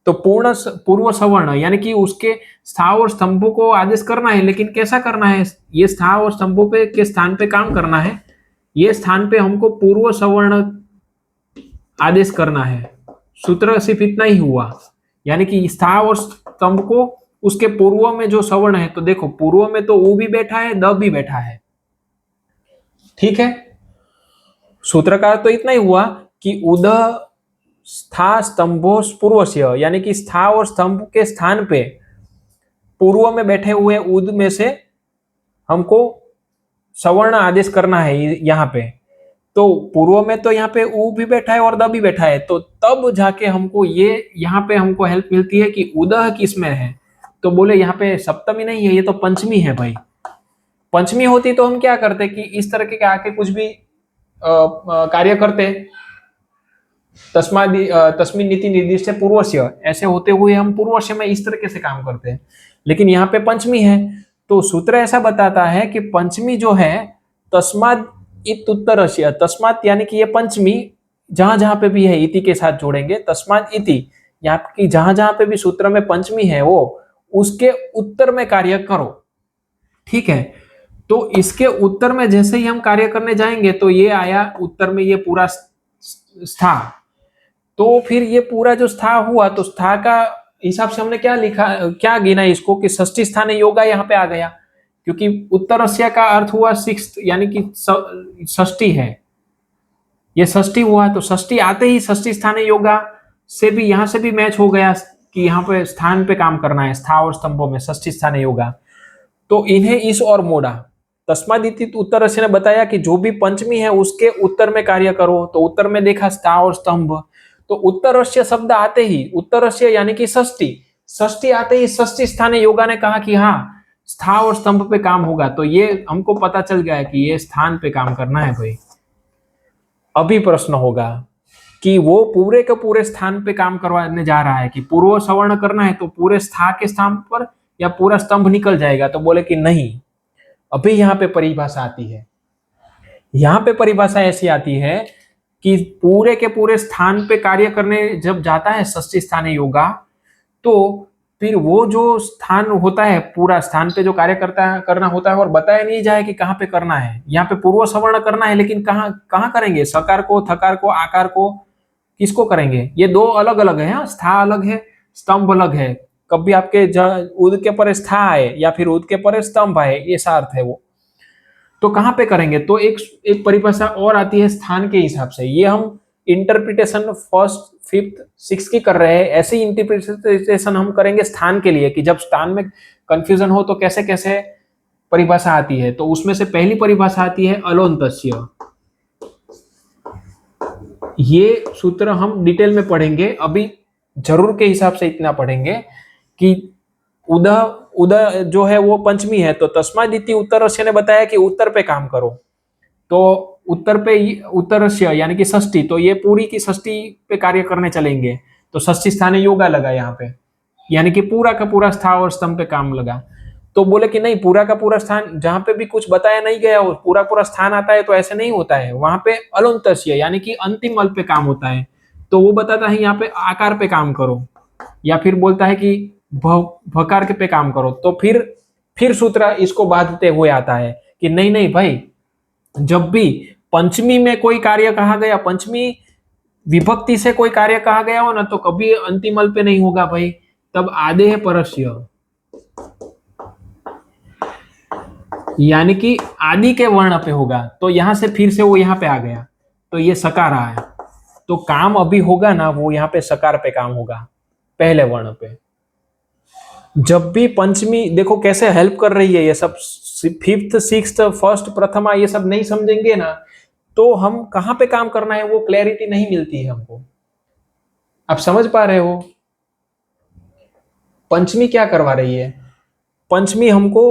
तो पूर्व सवर्ण यानी कि उसके स्था और स्तंभों को आदेश करना है, लेकिन कैसा करना है? ये स्था और स्तंभों पे के स्थान पे काम करना है, ये स्थान पे हमको पूर्व सवर्ण आदेश करना है। सूत्र सिर्फ इतना ही हुआ, यानी कि स्था और स्तंभ को उसके पूर्व में जो सवर्ण है, तो देखो पूर्व में तो उ भी बैठा है, द भी बैठा है। ठीक है, सूत्र का तो इतना ही हुआ कि उद स्था स्तंभो पूर्वस्य, यानी कि स्था और स्तंभ के स्थान पे पूर्व में बैठे हुए उद में से हमको सवर्ण आदेश करना है यहाँ पे। तो पूर्व में तो यहाँ पे उ भी बैठा है और द भी बैठा है, तो तब जाके हमको ये यहाँ पे हमको हेल्प मिलती है कि उदह किस में है। तो बोले यहाँ पे सप्तमी नहीं है, ये तो पंचमी है भाई। पंचमी होती तो हम क्या करते कि इस तरह के आके कुछ भी कार्य करते, तस्मिन् नीति निर्दिष्ट पूर्वस्य, ऐसे होते हुए हम पूर्वस्य में इस तरीके से काम करते हैं। लेकिन यहाँ पे पंचमी है, तो सूत्र ऐसा बताता है कि पंचमी जो है तस्माद इत उत्तरस्य, तस्मात यानी कि ये पंचमी जहां जहां पे भी है इति के साथ जोड़ेंगे, तस्मात इति, यहाँ की जहां जहां पे भी सूत्र में पंचमी है वो उसके उत्तर में कार्य करो। ठीक है, तो इसके उत्तर में जैसे ही हम कार्य करने जाएंगे तो ये आया उत्तर में ये पूरा स्था, तो फिर ये पूरा जो स्था हुआ, तो स्था का हिसाब से हमने क्या लिखा, क्या गिना इसको कि षष्ठी स्थान योगा यहाँ पे आ गया, क्योंकि उत्तरस्य का अर्थ हुआ सिक्स्थ, यानी कि षष्ठी है, ये षष्ठी हुआ, तो षष्ठी आते ही षष्ठी स्थान योगा से भी यहां से भी मैच हो गया कि यहाँ पे स्थान पे काम करना है, स्था और स्तंभों में षष्ठी स्थान योगा। तो इन्हें इस और मोड़ा। तस्मादिति उत्तरस्य ने बताया कि जो भी पंचमी है उसके उत्तर में कार्य करो, तो उत्तर में देखा स्था और स्तंभ, तो उत्तरस्य शब्द आते ही, उत्तरस्य यानी कि षष्ठी, षष्ठी आते ही षष्ठी स्थान योगा ने कहा कि हाँ स्था और स्तंभ पे काम होगा, तो ये हमको पता चल गया कि ये स्थान पे काम करना है भाई। अभी प्रश्न होगा कि वो पूरे के पूरे स्थान पे काम करवाने जा रहा है कि पूर्व सवर्ण करना है, तो पूरे स्था के स्थान पर या पूरा स्तंभ निकल जाएगा, तो बोले कि नहीं, अभी यहाँ पे परिभाषा आती है, यहाँ पे परिभाषा ऐसी आती है कि पूरे के पूरे स्थान पे कार्य करने जब जाता है षष्ठी स्थान योगा, तो फिर वो जो स्थान होता है पूरा स्थान पे जो कार्य करना होता है और बताया नहीं जाए कि कहाँ पे करना है। यहाँ पे पूर्व सवर्ण करना है, लेकिन कहाँ कहाँ करेंगे, सकार को, थकार को, आकार को, किसको करेंगे? ये दो अलग अलग है, स्था अलग है, स्तंभ अलग है। कभी आपके उद के पर स्था आए या फिर उद के पर स्तंभ आए, ऐसा अर्थ है वो, तो कहाँ पे करेंगे? तो एक परिभाषा और आती है स्थान के हिसाब से। ये हम इंटरप्रिटेशन फर्स्ट फिफ्थ सिक्स की कर रहे हैं, ऐसी इंटरप्रिटेशन हम करेंगे स्थान के लिए कि जब स्थान में कंफ्यूजन हो तो कैसे कैसे परिभाषा आती है। तो उसमें से पहली परिभाषा आती है अलोन्तस्य। ये सूत्र हम डिटेल में पढ़ेंगे, अभी जरूर के हिसाब से इतना पढ़ेंगे कि उद जो है वो पंचमी है, तो तस्मादिति उत्तरस्य ने बताया कि उत्तर पे काम करो, तो उत्तर पे उत्तरस्य यानी कि षष्ठी, तो ये पूरी की षष्ठी पे कार्य करने चलेंगे, तो षष्ठी स्थान योगा लगा यहाँ पे, यानी कि पूरा का पूरा स्था और स्तंभ पे काम लगा। तो बोले कि नहीं, पूरा का पूरा स्थान जहां पे भी कुछ बताया नहीं गया हो पूरा पूरा स्थान आता है, तो ऐसे नहीं होता है, वहां पे अलोन्तस्य यानी कि अंतिम अल्प पे काम होता है, तो वो बताता है यहाँ पे आकार पे काम करो, या फिर बोलता है कि भकार के पे काम करो। तो फिर सूत्र इसको बांधते हुए आता है कि नहीं नहीं भाई, जब भी पंचमी में कोई कार्य कहा गया, पंचमी विभक्ति से कोई कार्य कहा गया हो ना, तो कभी अंतिम अल्प पे नहीं होगा भाई, तब आदेह परस्य, यानी कि आदि के वर्ण पे होगा, तो यहां से फिर से वो यहाँ पे आ गया, तो ये सकार आया। तो काम अभी होगा ना, वो यहाँ पे सकार पे काम होगा, पहले वर्ण पे। जब भी पंचमी, देखो कैसे हेल्प कर रही है ये सब, फिफ्थ सिक्स्थ फर्स्ट प्रथमा ये सब नहीं समझेंगे ना, तो हम कहाँ पे काम करना है वो क्लैरिटी नहीं मिलती है हमको। आप समझ पा रहे हो? पंचमी क्या करवा रही है? पंचमी हमको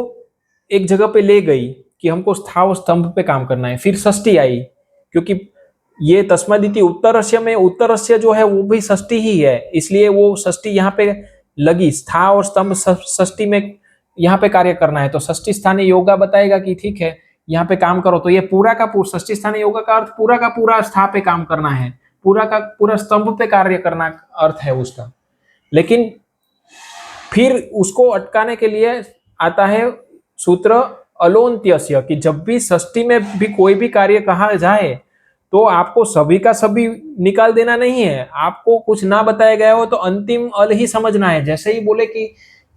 एक जगह पे ले गई कि हमको स्थावर स्तंभ पे काम करना है। फिर षष्ठी आई, क्योंकि ये तस्मादिति उत्तरस्य में उत्तरस्य जो है वो भी षष्ठी ही है, इसलिए वो षष्ठी यहाँ पे लगी। स्था और स्तंभ षष्ठी में यहाँ पे कार्य करना है, तो षष्ठी स्थानीय योगा बताएगा कि ठीक है यहाँ पे काम करो। तो ये पूरा का पूरा षष्ठी स्थानीय योगा का अर्थ पूरा का पूरा स्था पे काम करना है, पूरा का पूरा स्तंभ पे कार्य करना अर्थ है उसका। लेकिन फिर उसको अटकाने के लिए आता है सूत्र अलोन्त्यस्य, कि जब भी षष्ठी में भी कोई भी कार्य कहा जाए तो आपको सभी का सभी निकाल देना नहीं है। आपको कुछ ना बताया गया हो तो अंतिम अल ही समझना है। जैसे ही बोले कि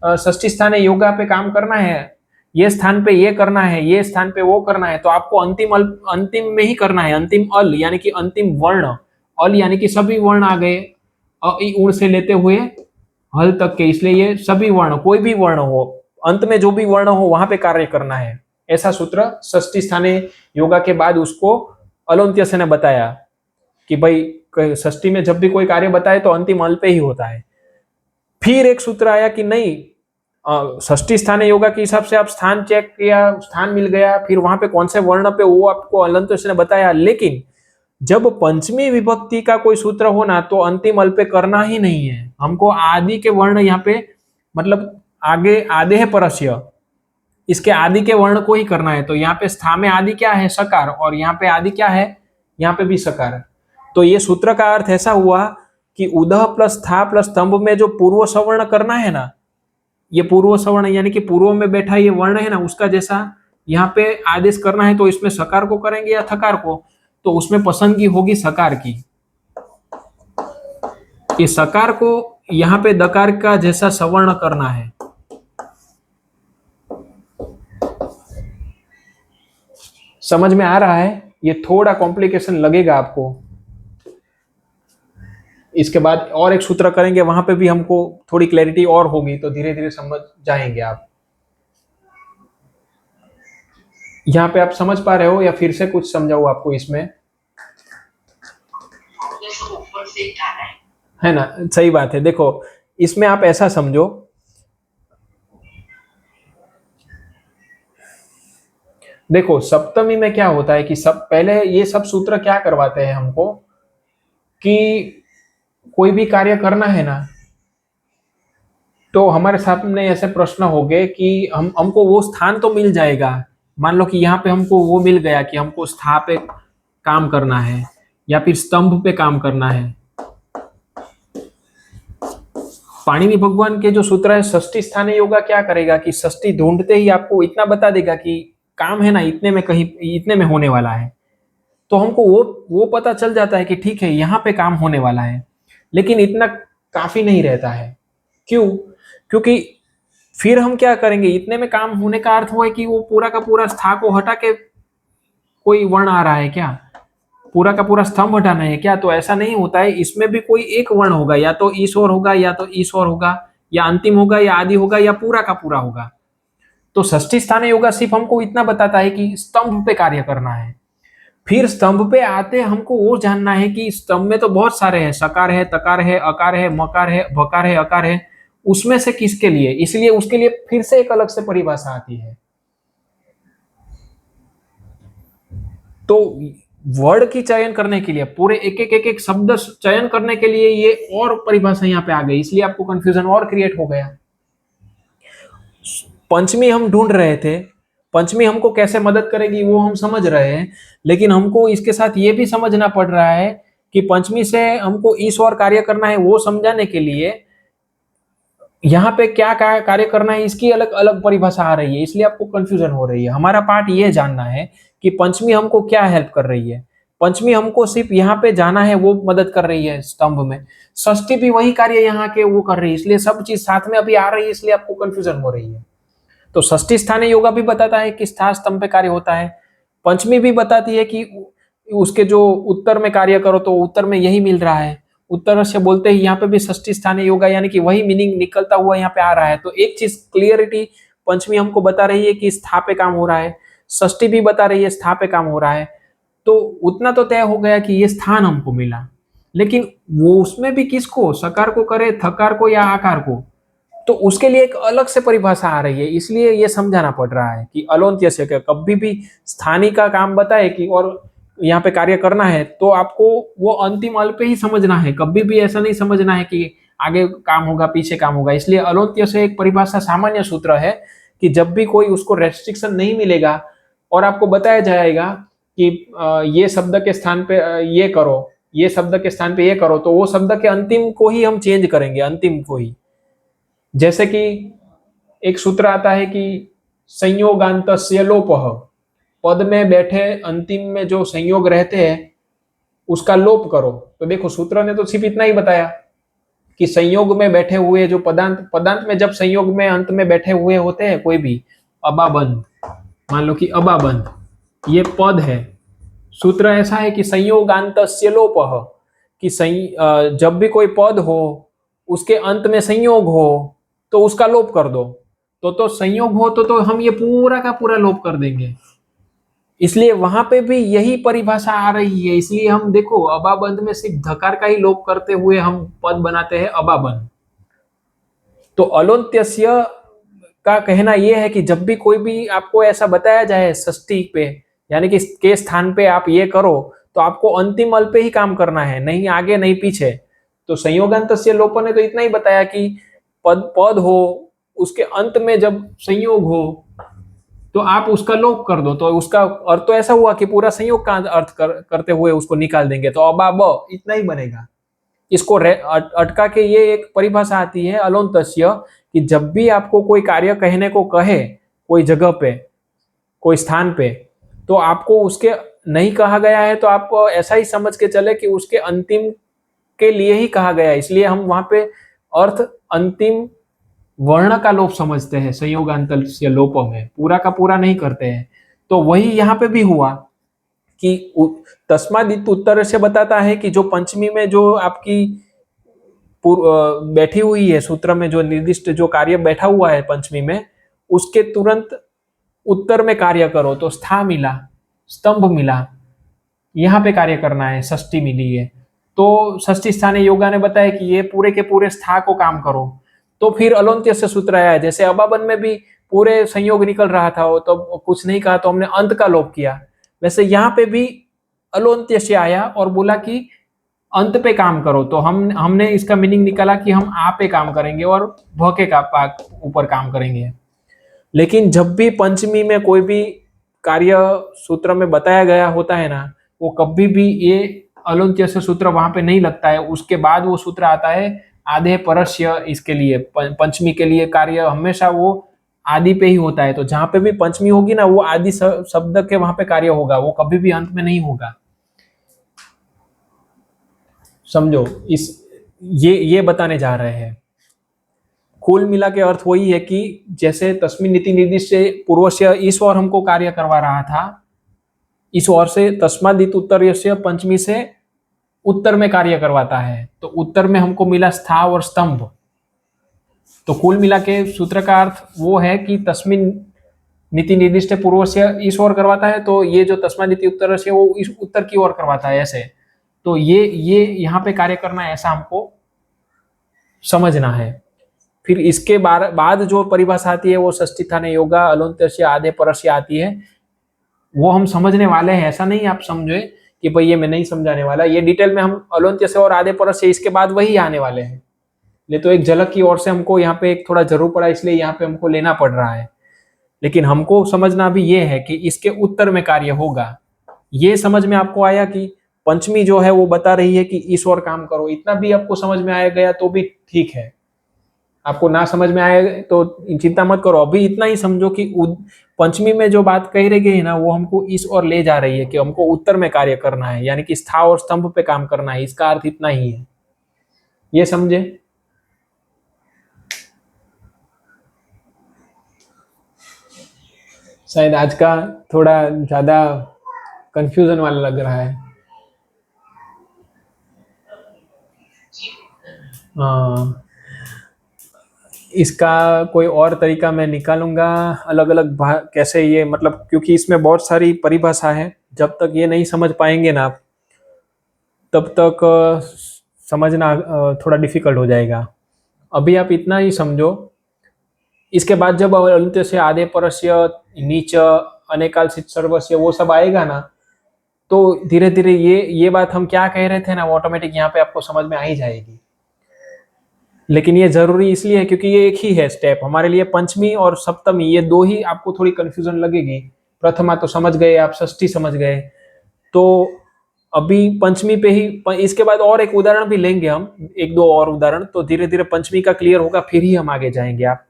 षष्ठी स्थान योगा पे काम करना है, ये स्थान पे ये करना है, ये स्थान पे वो करना है, तो आपको अंतिम अल अंतिम में ही करना है। अंतिम अल यानी कि अंतिम वर्ण, अल यानी कि सभी वर्ण आ गए, अ इ उ से लेते हुए हल तक के, इसलिए ये सभी वर्ण, कोई भी वर्ण हो, अंत में जो भी वर्ण हो वहां पे कार्य करना है। ऐसा सूत्र षष्ठी स्थाने योगा के बाद उसको अलोन्त्यस्य ने बताया कि भाई षष्ठी में जब भी कोई कार्य बताए तो अंतिम अल पे ही होता है। फिर एक सूत्र आया कि नहीं, षष्ठी स्थाने योगा के हिसाब से आप स्थान चेक किया, स्थान मिल गया, फिर वहां पे कौन से वर्ण पे वो आपको अलोन्त्यस्य ने बताया। लेकिन जब पंचमी विभक्ति का कोई सूत्र हो ना, तो अंतिम अल पे करना ही नहीं है हमको। आदि के वर्ण यहाँ पे मतलब आगे आधे है परस्य, इसके आदि के वर्ण को ही करना है। तो यहाँ पे स्था में आदि क्या है? सकार, और यहाँ पे आदि क्या है? यहाँ पे भी सकार। तो ये सूत्र का अर्थ ऐसा हुआ कि उदह प्लस था प्लस स्तंभ में जो पूर्व सवर्ण करना है ना, ये पूर्व सवर्ण यानी कि पूर्व में बैठा ये वर्ण है ना, उसका जैसा यहाँ पे आदेश करना है, तो इसमें सकार को करेंगे या थकार को, तो उसमें पसंदगी होगी सकार की। इस सकार को यहाँ पे दकार का जैसा सवर्ण करना है। समझ में आ रहा है? ये थोड़ा कॉम्प्लिकेशन लगेगा आपको। इसके बाद और एक सूत्र करेंगे, वहां पे भी हमको थोड़ी क्लैरिटी और होगी, तो धीरे धीरे समझ जाएंगे आप। यहाँ पे आप समझ पा रहे हो या फिर से कुछ समझाऊं आपको इसमें? है ना, सही बात है। देखो इसमें आप ऐसा समझो, देखो सप्तमी में क्या होता है कि सब पहले ये सब सूत्र क्या करवाते हैं हमको कि कोई भी कार्य करना है ना, तो हमारे सामने ऐसे प्रश्न हो गए कि हमको वो स्थान तो मिल जाएगा। मान लो कि यहाँ पे हमको वो मिल गया कि हमको स्था पे काम करना है या फिर स्तंभ पे काम करना है। पाणिनि भगवान के जो सूत्र है षष्ठी स्थाने योगा क्या करेगा कि षष्ठी ढूंढते ही आपको इतना बता देगा कि काम है ना इतने में, कहीं इतने में होने वाला है। तो हमको वो पता चल जाता है कि ठीक है यहाँ पे काम होने वाला है। लेकिन इतना काफी नहीं रहता है। क्यों? क्योंकि फिर हम क्या करेंगे, इतने में काम होने का अर्थ हुआ है कि वो पूरा का पूरा स्था को हटा के कोई वर्ण आ रहा है क्या, पूरा का पूरा स्तंभ हटाना है क्या? तो ऐसा नहीं होता है। इसमें भी कोई एक वर्ण होगा, या तो ईश्वर होगा, या तो ईश्वर होगा, या अंतिम होगा, या आदि होगा, या पूरा का पूरा होगा। तो षष्ठी स्थान योगा सिर्फ हमको इतना बताता है कि स्तंभ पे कार्य करना है। फिर स्तंभ पे आते हमको वो जानना है कि स्तंभ में तो बहुत सारे हैं, सकार है, तकार है, अकार है, मकार है, भकार है, अकार है, उसमें से किसके लिए? इसलिए उसके लिए फिर से एक अलग से परिभाषा आती है। तो वर्ड की चयन करने के लिए, पूरे एक एक शब्द चयन करने के लिए ये और परिभाषा यहाँ पे आ गई, इसलिए आपको कंफ्यूजन और क्रिएट हो गया। पंचमी हम ढूंढ रहे थे, पंचमी हमको कैसे मदद करेगी वो हम समझ रहे हैं, लेकिन हमको इसके साथ ये भी समझना पड़ रहा है कि पंचमी से हमको ईश्वर कार्य करना है, वो समझाने के लिए यहाँ पे क्या कार्य करना है इसकी अलग अलग परिभाषा आ रही है, इसलिए आपको कंफ्यूजन हो रही है। हमारा पार्ट ये जानना है कि पंचमी हमको क्या हेल्प कर रही है। पंचमी हमको सिर्फ यहाँ पे जाना है, वो मदद कर रही है स्तंभ में। षष्ठी भी वही कार्य यहाँ के वो कर रही है, इसलिए सब चीज साथ में अभी आ रही है, इसलिए आपको कंफ्यूजन हो रही है। तो षष्ठी स्थानीय योगा भी बताता है कि स्था स्तंभ पे कार्य होता है, पंचमी भी बताती है कि उसके जो उत्तर में कार्य करो तो उत्तर में यही मिल रहा है। उत्तर से बोलते ही यहाँ पे भी षष्ठी स्थानीय योगा यानी कि वही मीनिंग निकलता हुआ यहाँ पे आ रहा है। तो एक चीज क्लियरिटी, पंचमी हमको बता रही है कि स्था पे काम हो रहा है, षष्ठी भी बता रही है स्था पे काम हो रहा है। तो उतना तो तय हो गया कि ये स्थान हमको मिला, लेकिन वो उसमें भी किसको, सकार को करे, थकार को या आकार को, तो उसके लिए एक अलग से परिभाषा आ रही है। इसलिए ये समझाना पड़ रहा है कि अलोन्त्य से कभी भी स्थानीय का काम बताए कि और यहाँ पे कार्य करना है तो आपको वो अंतिम अल पे ही समझना है, कभी भी ऐसा नहीं समझना है कि आगे काम होगा पीछे काम होगा। इसलिए अलोन्त्य से एक परिभाषा सामान्य सूत्र है कि जब भी कोई उसको रेस्ट्रिक्शन नहीं मिलेगा और आपको बताया जाएगा कि ये शब्द के स्थान पे ये करो, ये शब्द के स्थान पे ये करो, तो वो शब्द के अंतिम को ही हम चेंज करेंगे, अंतिम को ही। जैसे कि एक सूत्र आता है कि संयोगांतस्य लोपः, पद में बैठे अंतिम में जो संयोग रहते हैं उसका लोप करो। तो देखो सूत्र ने तो सिर्फ इतना ही बताया कि संयोग में बैठे हुए जो पदांत, पदांत में जब संयोग में अंत में बैठे हुए होते हैं कोई भी, अबाबंध, मान लो कि अबाबंध ये पद है, सूत्र ऐसा है कि संयोगांतस्य लोपः, कि जब भी कोई पद हो उसके अंत में संयोग हो तो उसका लोप कर दो। तो संयोग हो तो हम ये पूरा का पूरा लोप कर देंगे। इसलिए वहां पे भी यही परिभाषा आ रही है। इसलिए हम देखो अबाबंध में सिर्फ धकार का ही लोप करते हुए हम पद बनाते हैं अबाबंध। तो अलोन्त्यस्य का कहना यह है कि जब भी कोई भी आपको ऐसा बताया जाए षष्ठी पे, यानी कि के स्थान पे आप ये करो, तो आपको अंतिम अल पे ही काम करना है, नहीं आगे नहीं पीछे। तो संयोगांतस्य लोप ने तो इतना ही बताया कि पद पद हो उसके अंत में जब संयोग हो तो आप उसका लोप कर दो। तो उसका अर्थ तो ऐसा हुआ कि पूरा संयोग का अर्थ करते हुए उसको निकाल देंगे, तो अबाब इतना ही बनेगा। इसको अटका के ये एक परिभाषा आती है अलोन्त्य कि जब भी आपको कोई कार्य कहने को कहे कोई जगह पे, कोई स्थान पे, तो आपको उसके नहीं कहा गया है तो आप ऐसा ही समझ के चले कि उसके अंतिम के लिए ही कहा गया है। इसलिए हम वहां पे अर्थ अंतिम वर्ण का लोप समझते हैं, संयोगांतस्य लोप में पूरा का पूरा नहीं करते हैं। तो वही यहाँ पे भी हुआ कि तस्मादित उत्तर से बताता है कि जो पंचमी में जो आपकी बैठी हुई है सूत्र में, जो निर्दिष्ट जो कार्य बैठा हुआ है पंचमी में, उसके तुरंत उत्तर में कार्य करो तो स्था मिला, स्तंभ मिला, यहाँ पे कार्य करना है, षष्ठी मिली है। तो षष्ठी स्थानीय योगा ने बताया कि ये पूरे के पूरे स्था को काम करो। तो फिर अलोन्त्य से सूत्र आया, जैसे अबाबन में भी पूरे संयोग निकल रहा था तो कुछ नहीं कहा तो हमने अंत का लोप किया, वैसे यहाँ पे भी अलोन्त्य से आया और बोला कि अंत पे काम करो। तो हमने इसका मीनिंग निकाला कि हम आ पे काम करेंगे और भ के का ऊपर काम करेंगे। लेकिन जब भी पंचमी में कोई भी कार्य सूत्र में बताया गया होता है ना, वो कभी भी ये अलोन्त्य से सूत्र वहां पे नहीं लगता है। उसके बाद वो सूत्र आता है आधे परस्य, इसके लिए पंचमी के लिए कार्य हमेशा वो आदि पे ही होता है। तो जहां पे भी पंचमी होगी ना वो आदि शब्द के वहां पे कार्य होगा, वो कभी भी अंत में नहीं होगा। समझो, इस ये बताने जा रहे हैं। कुल मिला के अर्थ वही है कि जैसे तस्मिन् नीति निर्दिष्ट से पूर्व से इस ओर हमको कार्य करवा रहा था, इस ओर से तस्मादित उत्तर से पंचमी से उत्तर में कार्य करवाता है। तो उत्तर में हमको मिला स्था और स्तंभ। तो कुल मिला के सूत्र का अर्थ वो है कि तस्मिन् नीति निर्दिष्ट पूर्व से इस ओर करवाता है, तो ये जो तस्मादित उत्तर से वो इस उत्तर की ओर करवाता है ऐसे। तो ये यहाँ पे कार्य करना है, ऐसा हमको समझना है। फिर इसके बाद जो परिभाषा आती है वो षष्ठी स्थानीय योगा अलोन्त्य से आधे परस्य आती है, वो हम समझने वाले हैं। ऐसा नहीं आप समझे कि भाई ये मैं नहीं समझाने वाला, ये डिटेल में हम अलोन्त्य से और आधे परस्य इसके बाद वही आने वाले हैं। ले तो एक झलक की ओर से हमको यहाँ पे एक थोड़ा जरूर पड़ा, इसलिए यहाँ पे हमको लेना पड़ रहा है। लेकिन हमको समझना भी ये है कि इसके उत्तर में कार्य होगा। ये समझ में आपको आया कि पंचमी जो है वो बता रही है कि इस ओर काम करो, इतना भी आपको समझ में आया गया तो भी ठीक है। आपको ना समझ में आए तो चिंता मत करो, अभी इतना ही समझो कि पंचमी में जो बात कही रही गई ना वो हमको इस ओर ले जा रही है कि हमको उत्तर में कार्य करना है, यानी कि स्था और स्तंभ पे काम करना है। इसका अर्थ इतना ही है, ये समझे। शायद आज का थोड़ा ज्यादा कंफ्यूजन वाला लग रहा है। हाँ, इसका कोई और तरीका मैं निकालूंगा, अलग अलग कैसे ये, मतलब क्योंकि इसमें बहुत सारी परिभाषा है, जब तक ये नहीं समझ पाएंगे ना आप, तब तक समझना थोड़ा डिफिकल्ट हो जाएगा। अभी आप इतना ही समझो, इसके बाद जब अंत्य से आधे परस्य, नीच, अनेकाल सर्वस्य वो सब आएगा ना, तो धीरे धीरे ये बात हम क्या कह रहे थे ना, वो ऑटोमेटिक यहाँ पे आपको समझ में आ ही जाएगी। लेकिन ये जरूरी इसलिए है क्योंकि ये एक ही है स्टेप हमारे लिए, पंचमी और सप्तमी ये दो ही आपको थोड़ी कंफ्यूजन लगेगी। प्रथमा तो समझ गए आप, षष्ठी समझ गए, तो अभी पंचमी पे ही, इसके बाद और एक उदाहरण भी लेंगे हम, एक दो और उदाहरण, तो धीरे धीरे पंचमी का क्लियर होगा, फिर ही हम आगे जाएंगे। आप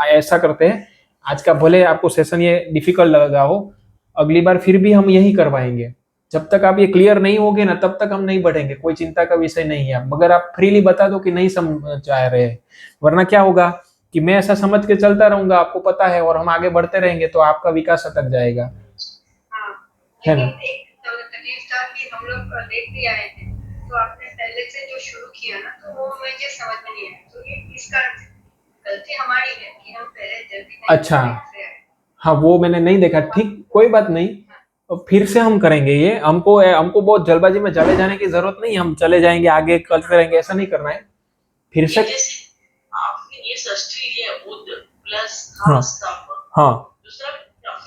ऐसा करते हैं, आज का भले आपको सेशन ये डिफिकल्ट लगा हो, अगली बार फिर भी हम यही करवाएंगे। जब तक आप ये क्लियर नहीं होगे ना, तब तक हम नहीं बढ़ेंगे, कोई चिंता का विषय नहीं है। मगर आप फ्रीली बता दो कि नहीं समझ आ रहे हैं, वरना क्या होगा कि मैं ऐसा समझ के चलता रहूंगा, आपको पता है, और हम आगे बढ़ते रहेंगे तो आपका विकास अटक जाएगा। हाँ, है ना? तकलीफ था कि हम लोग देख भी आए थे, तो आपने पहले से जो शुरू किया ना, तो वो मुझे समझ में नहीं आया, तो ये इसका गलती हमारी है कि हम पहले जल्दी अच्छा, हाँ वो मैंने नहीं देखा, ठीक कोई बात नहीं, फिर से हम करेंगे ये। हमको बहुत जल्दबाजी में चले जाने की जरूरत नहीं, हम चले जाएंगे आगे करते रहेंगे, ऐसा नहीं करना है। फिर से आपने ये षष्ठी लिया बुध प्लस हाँ हाँ दूसरा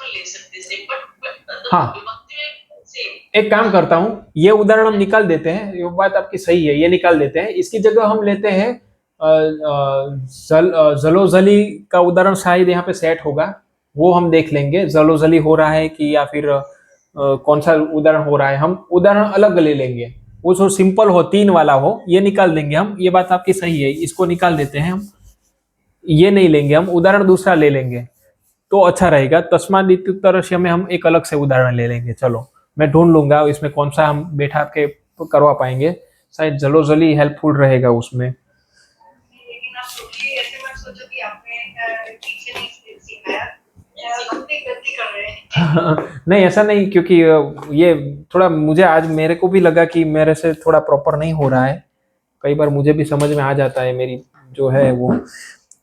ले सकते थे, बट हाँ, एक काम करता हूँ, ये उदाहरण हम निकाल देते हैं, ये बात आपकी सही है, ये निकाल देते हैं, इसकी जगह हम लेते हैं जलोजली का उदाहरण, शायद यहाँ पे सेट होगा, वो हम देख लेंगे जलोजली हो रहा है कि, या फिर कौन सा उदाहरण हो रहा है, हम उदाहरण अलग ले लेंगे, वो जो सिंपल हो, 3 वाला हो, ये निकाल देंगे हम। ये बात आपकी सही है, इसको निकाल देते हैं हम, ये नहीं लेंगे हम, उदाहरण दूसरा ले लेंगे तो अच्छा रहेगा। तस्माद इत्युत्तरस्य में हम एक अलग से उदाहरण ले लेंगे। चलो मैं ढूंढ लूंगा इसमें कौन सा हम बैठा के करवा पाएंगे, शायद जलोजली हेल्पफुल रहेगा उसमें। लेकिन आप सोचिए, ऐसे मत सोचो कि आपने ठीक से नहीं सिखाया, अपनी गलती कर रहे हैं। नहीं ऐसा नहीं, क्योंकि ये थोड़ा मुझे आज मेरे को भी लगा कि मेरे से थोड़ा प्रॉपर नहीं हो रहा है, कई बार मुझे भी समझ में आ जाता है मेरी जो है वो,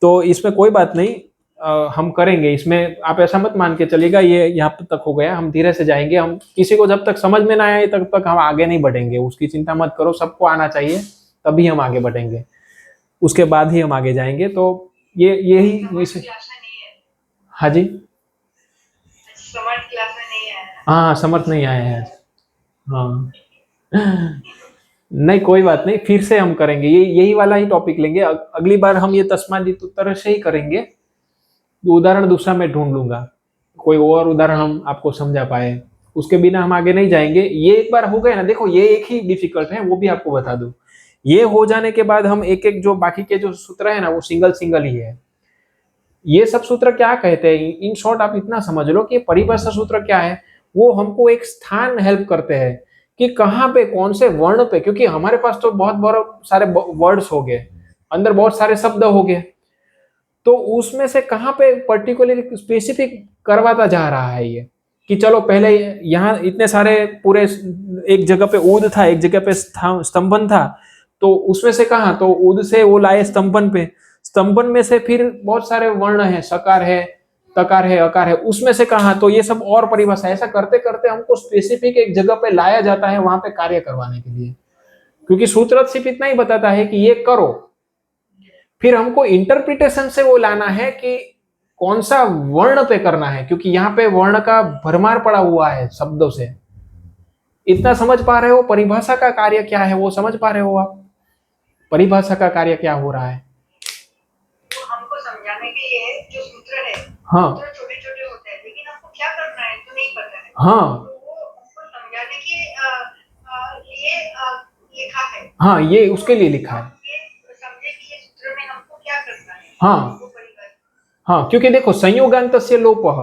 तो इसमें कोई बात नहीं, हम करेंगे इसमें, आप ऐसा मत मान के चलिएगा ये यहाँ तक हो गया, हम धीरे से जाएंगे, हम किसी को जब तक समझ में ना आए तब तक हम आगे नहीं बढ़ेंगे, उसकी चिंता मत करो, सबको आना चाहिए तभी हम आगे बढ़ेंगे, उसके बाद ही हम आगे जाएंगे। तो ये यही वैसे, हाँ जी, समर्थ क्लास में नहीं आया, हाँ समर्थ नहीं आए हैं आज, हाँ नहीं कोई बात नहीं, फिर से हम करेंगे, ये यही वाला ही टॉपिक लेंगे, अगली बार हम ये तस्मादित उत्तर से ही करेंगे। उदाहरण दूसरा मैं ढूंढ लूंगा, कोई और उदाहरण हम आपको समझा पाए, उसके बिना हम आगे नहीं जाएंगे। ये एक बार हो गए ना, देखो ये एक ही डिफिकल्ट है, वो भी आपको बता दूं, ये हो जाने के बाद हम एक एक जो बाकी के जो सूत्र है ना, वो सिंगल सिंगल ही है। ये सब सूत्र क्या कहते हैं, इन शॉर्ट आप इतना समझ लो कि परिभाषा सूत्र क्या है, वो हमको एक स्थान हेल्प करते हैं कि कहाँ पे कौन से वर्ण पे, क्योंकि हमारे पास तो बहुत बहुत सारे वर्ड्स हो गए, अंदर बहुत सारे शब्द हो गए, तो उसमें से कहाँ पे पर्टिकुलर स्पेसिफिक करवाता जा रहा है ये, कि चलो पहले यहाँ इतने सारे पूरे, एक जगह पे ऊद था, एक जगह पे स्तंभन था, तो उसमें से कहा, तो ऊद से वो लाए स्तंभन पे, स्तंभन में से फिर बहुत सारे वर्ण है, सकार है, तकार है, अकार है, उसमें से कहा, तो ये सब और परिभाषा, ऐसा करते करते हमको स्पेसिफिक एक जगह पे लाया जाता है, वहां पे कार्य करवाने के लिए, क्योंकि सूत्र सिर्फ इतना ही बताता है कि ये करो, फिर हमको इंटरप्रिटेशन से वो लाना है कि कौन सा वर्ण पे करना है, क्योंकि यहाँ पे वर्ण का भरमार पड़ा हुआ है शब्दों से। इतना समझ पा रहे हो परिभाषा का कार्य क्या है, वो समझ पा रहे हो आप, परिभाषा का कार्य क्या हो रहा है? तो हमको समझाने के लिए जो सूत्र है, हाँ छोटे छोटे होते हैं, लेकिन आपको क्या करना है तो नहीं पता है, हाँ, तो वो हमको समझाने के लिए लिखा है, हाँ ये उसके लिए लिखा है, ये समझे कि ये सूत्र में हमको क्या करना है। हाँ हाँ, क्योंकि देखो संयोगान्तस्य लोपः,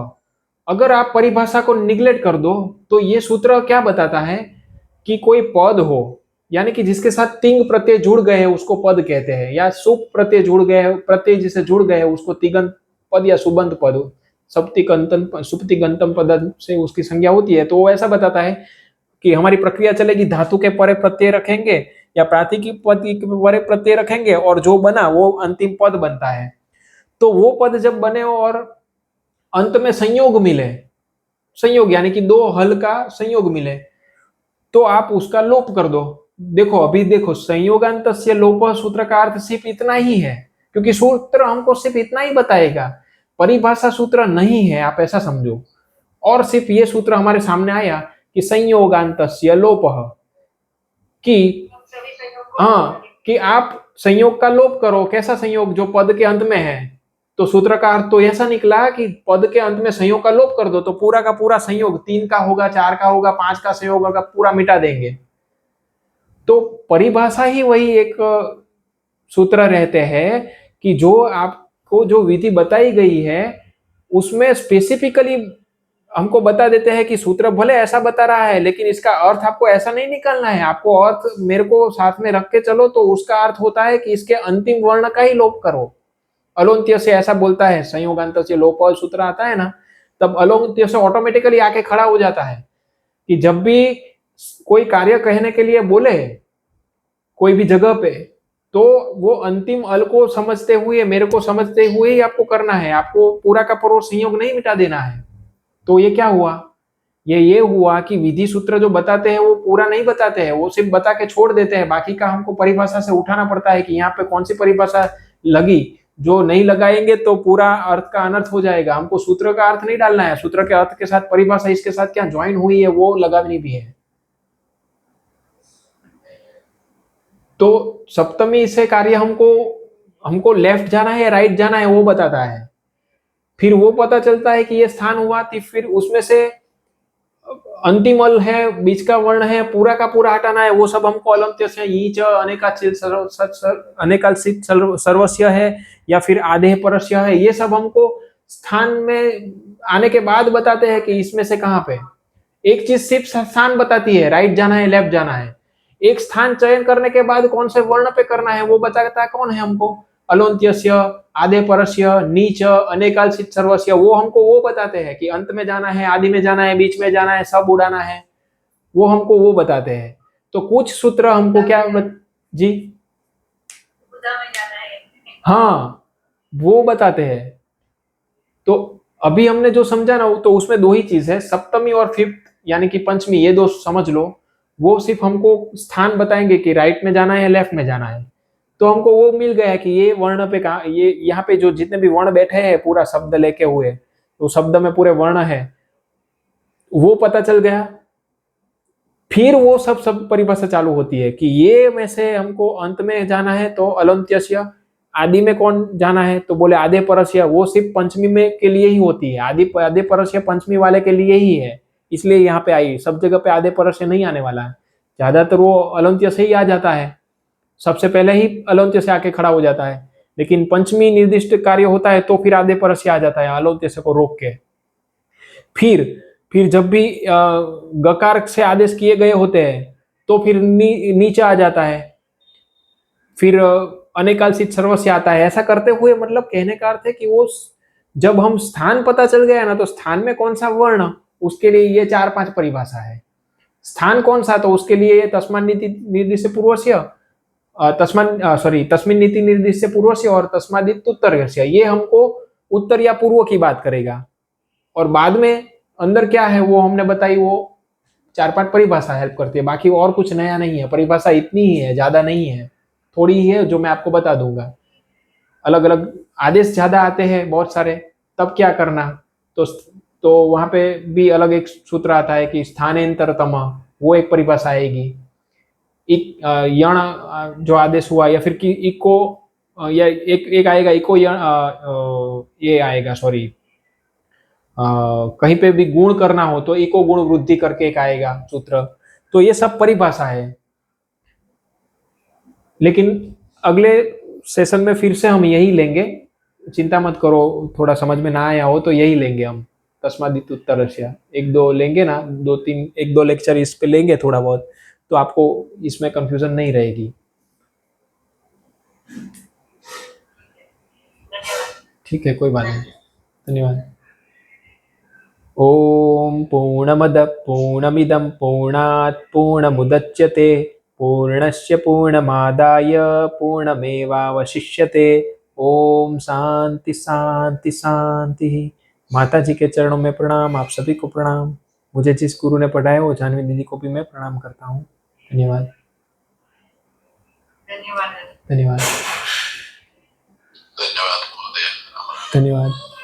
अगर आप परिभाषा को निग्लेक्ट कर दो तो ये सूत्र क्या बताता है कि कोई पद हो, यानी कि जिसके साथ तिंग प्रत्यय जुड़ गए हैं उसको पद कहते हैं, या सुप प्रत्यय जुड़ गए, प्रत्यय जिसे जुड़ गए उसको तिगंत पद या सुबंत पद सुप्ति गंतम पद से उसकी संज्ञा होती है, तो वो ऐसा बताता है कि हमारी प्रक्रिया चलेगी, धातु के परे प्रत्यय रखेंगे या प्रातिक पद के परे प्रत्यय रखेंगे और जो बना वो अंतिम पद बनता है। तो वो पद जब बने और अंत में संयोग मिले, संयोग यानी कि दो हल का संयोग मिले, तो आप उसका लोप कर दो। देखो अभी देखो, संयोगांतस्य लोप सूत्र का अर्थ सिर्फ इतना ही है, क्योंकि सूत्र हमको सिर्फ इतना ही बताएगा, परिभाषा सूत्र नहीं है, आप ऐसा समझो। और सिर्फ ये सूत्र हमारे सामने आया कि संयोगांतस्य लोपः, कि सभी संयोग को हाँ, कि आप संयोग का लोप करो। कैसा संयोग? जो पद के अंत में है। तो सूत्र का अर्थ तो ऐसा निकला कि पद के अंत में संयोग का लोप कर दो तो पूरा का पूरा संयोग 3 का होगा, 4 का होगा, 5 का संयोग होगा, पूरा मिटा देंगे। तो परिभाषा ही वही एक सूत्र रहते हैं कि जो आपको जो विधि बताई गई है उसमें स्पेसिफिकली हमको बता देते हैं कि सूत्र भले ऐसा बता रहा है लेकिन इसका अर्थ आपको ऐसा नहीं निकालना है। आपको अर्थ मेरे को साथ में रख के चलो, तो उसका अर्थ होता है कि इसके अंतिम वर्ण का ही लोप करो। अलोन्त्य से ऐसा बोलता है, संयोगांत से लोप सूत्र आता है ना, तब अलोन्त्य से ऑटोमेटिकली आके खड़ा हो जाता है कि जब भी कोई कार्य कहने के लिए बोले कोई भी जगह पे, तो वो अंतिम अल को समझते हुए, मेरे को समझते हुए ही आपको करना है। आपको पूरा का पूरा संयोग नहीं मिटा देना है। तो ये क्या हुआ? ये हुआ कि विधि सूत्र जो बताते हैं वो पूरा नहीं बताते हैं, वो सिर्फ बता के छोड़ देते हैं। बाकी का हमको परिभाषा से उठाना पड़ता है कि यहाँ पे कौन सी परिभाषा लगी। जो नहीं लगाएंगे तो पूरा अर्थ का अनर्थ हो जाएगा। हमको सूत्र का अर्थ नहीं डालना है, सूत्र के अर्थ के साथ परिभाषा इसके साथ क्या ज्वाइन हुई है वो लगानी भी है। तो सप्तमी से कार्य हमको लेफ्ट जाना है या राइट जाना है वो बताता है। फिर वो पता चलता है कि ये स्थान हुआ, तो फिर उसमें से अंतिम अल है, बीच का वर्ण है, पूरा का पूरा हटाना है। वो सब हमको अलंत्य से ईच अनेकाल्सित सर्वस्य है या फिर आधे परस्य है, ये सब हमको स्थान में आने के बाद बताते हैं कि इसमें से कहाँ पे। एक चीज सिर्फ स्थान बताती है, राइट जाना है लेफ्ट जाना है। एक स्थान चयन करने के बाद कौन से वर्ण पे करना है वो बताता है कौन है हमको? अलोन्त्यस्य, आधे परस्य, नीच, अनेकाल्सित सर्वस्य, वो हमको वो बताते हैं कि अंत में जाना है, आदि में जाना है, बीच में जाना है, सब उड़ाना है, वो हमको वो बताते हैं। तो कुछ सूत्र हमको क्या जी खुदा में जाना है। हाँ, वो बताते हैं। तो अभी हमने जो समझा ना, तो उसमें दो ही चीज है, सप्तमी और फिफ्थ यानी कि पंचमी, ये दो समझ लो। वो सिर्फ हमको स्थान बताएंगे कि राइट में जाना है लेफ्ट में जाना है। तो हमको वो मिल गया कि ये वर्ण पे कहा, ये यहाँ पे जो जितने भी वर्ण बैठे हैं पूरा शब्द लेके हुए, तो शब्द में पूरे वर्ण है, वो पता चल गया। फिर वो सब परिभाषा चालू होती है कि ये में से हमको अंत में जाना है तो अलंत्यस्य, आदि में कौन जाना है तो बोले आधे परस्य, वो सिर्फ पंचमी में के लिए ही होती है। आधे परस्य पंचमी वाले के लिए ही है, इसलिए यहाँ पे आई। सब जगह पे आधे परस्य नहीं आने वाला है, ज्यादातर वो अलंत्य से ही आ जाता है, सबसे पहले ही अलौत्य से आके खड़ा हो जाता है। लेकिन पंचमी निर्दिष्ट कार्य होता है तो फिर आधे परस्य आ जाता है अलौत्य से को रोक के। फिर जब भी गकार से आदेश किए गए होते हैं तो फिर नीचे आ जाता है, फिर अनेकाल्सित सर्वस्य आता है। ऐसा करते हुए मतलब कहने का अर्थ है कि वो जब हम स्थान पता चल गया ना, तो स्थान में कौन सा वर्ण, उसके लिए ये 4-5 परिभाषा है। स्थान कौन सा, तो उसके लिए ये तस्मान् नीति निर्दिष्ट पूर्वस्य, तस्मिन् नीति निर्दिष्ट पूर्वस्य और तस्मादित उत्तरस्य, ये हमको उत्तर या पूर्व की बात करेगा। और बाद में अंदर क्या है वो हमने बताई, वो 4-5 परिभाषा हेल्प करती है, बाकी और कुछ नया नहीं है। परिभाषा इतनी ही है, ज्यादा नहीं है, थोड़ी ही है जो मैं आपको बता दूंगा। अलग अलग आदेश ज्यादा आते हैं बहुत सारे, तब क्या करना, तो वहां पे भी अलग एक सूत्र आता है कि स्थानेंतरतम, वो एक परिभाषा आएगी। यण जो आदेश हुआ, या फिर कि इको, या एक आएगा इको ये आएगा, सॉरी, कहीं पे भी गुण करना हो तो इको गुण वृद्धि करके एक आएगा सूत्र। तो ये सब परिभाषा है। लेकिन अगले सेशन में फिर से हम यही लेंगे, चिंता मत करो, थोड़ा समझ में ना आया हो तो यही लेंगे हम, तस्मादित उत्तरस्य। 1-2 लेंगे ना, 2-3 1-2 लेक्चर इस पे लेंगे थोड़ा बहुत, तो आपको इसमें कंफ्यूजन नहीं रहेगी। ठीक है, कोई बात नहीं, धन्यवाद। ओम पूर्णमद पूर्णमिदं पूर्णात् पूर्णमुदच्यते पूर्णस्य पूर्णमादाय पूर्णमेवावशिष्यते। ओम शांति शांति शांति। माता जी के चरणों में प्रणाम, आप सभी को प्रणाम। मुझे जिस गुरु ने पढ़ाया वो जानवी दीदी को भी मैं प्रणाम करता हूँ। धन्यवाद। धन्यवाद। धन्यवाद। धन्यवाद महोदय। धन्यवाद।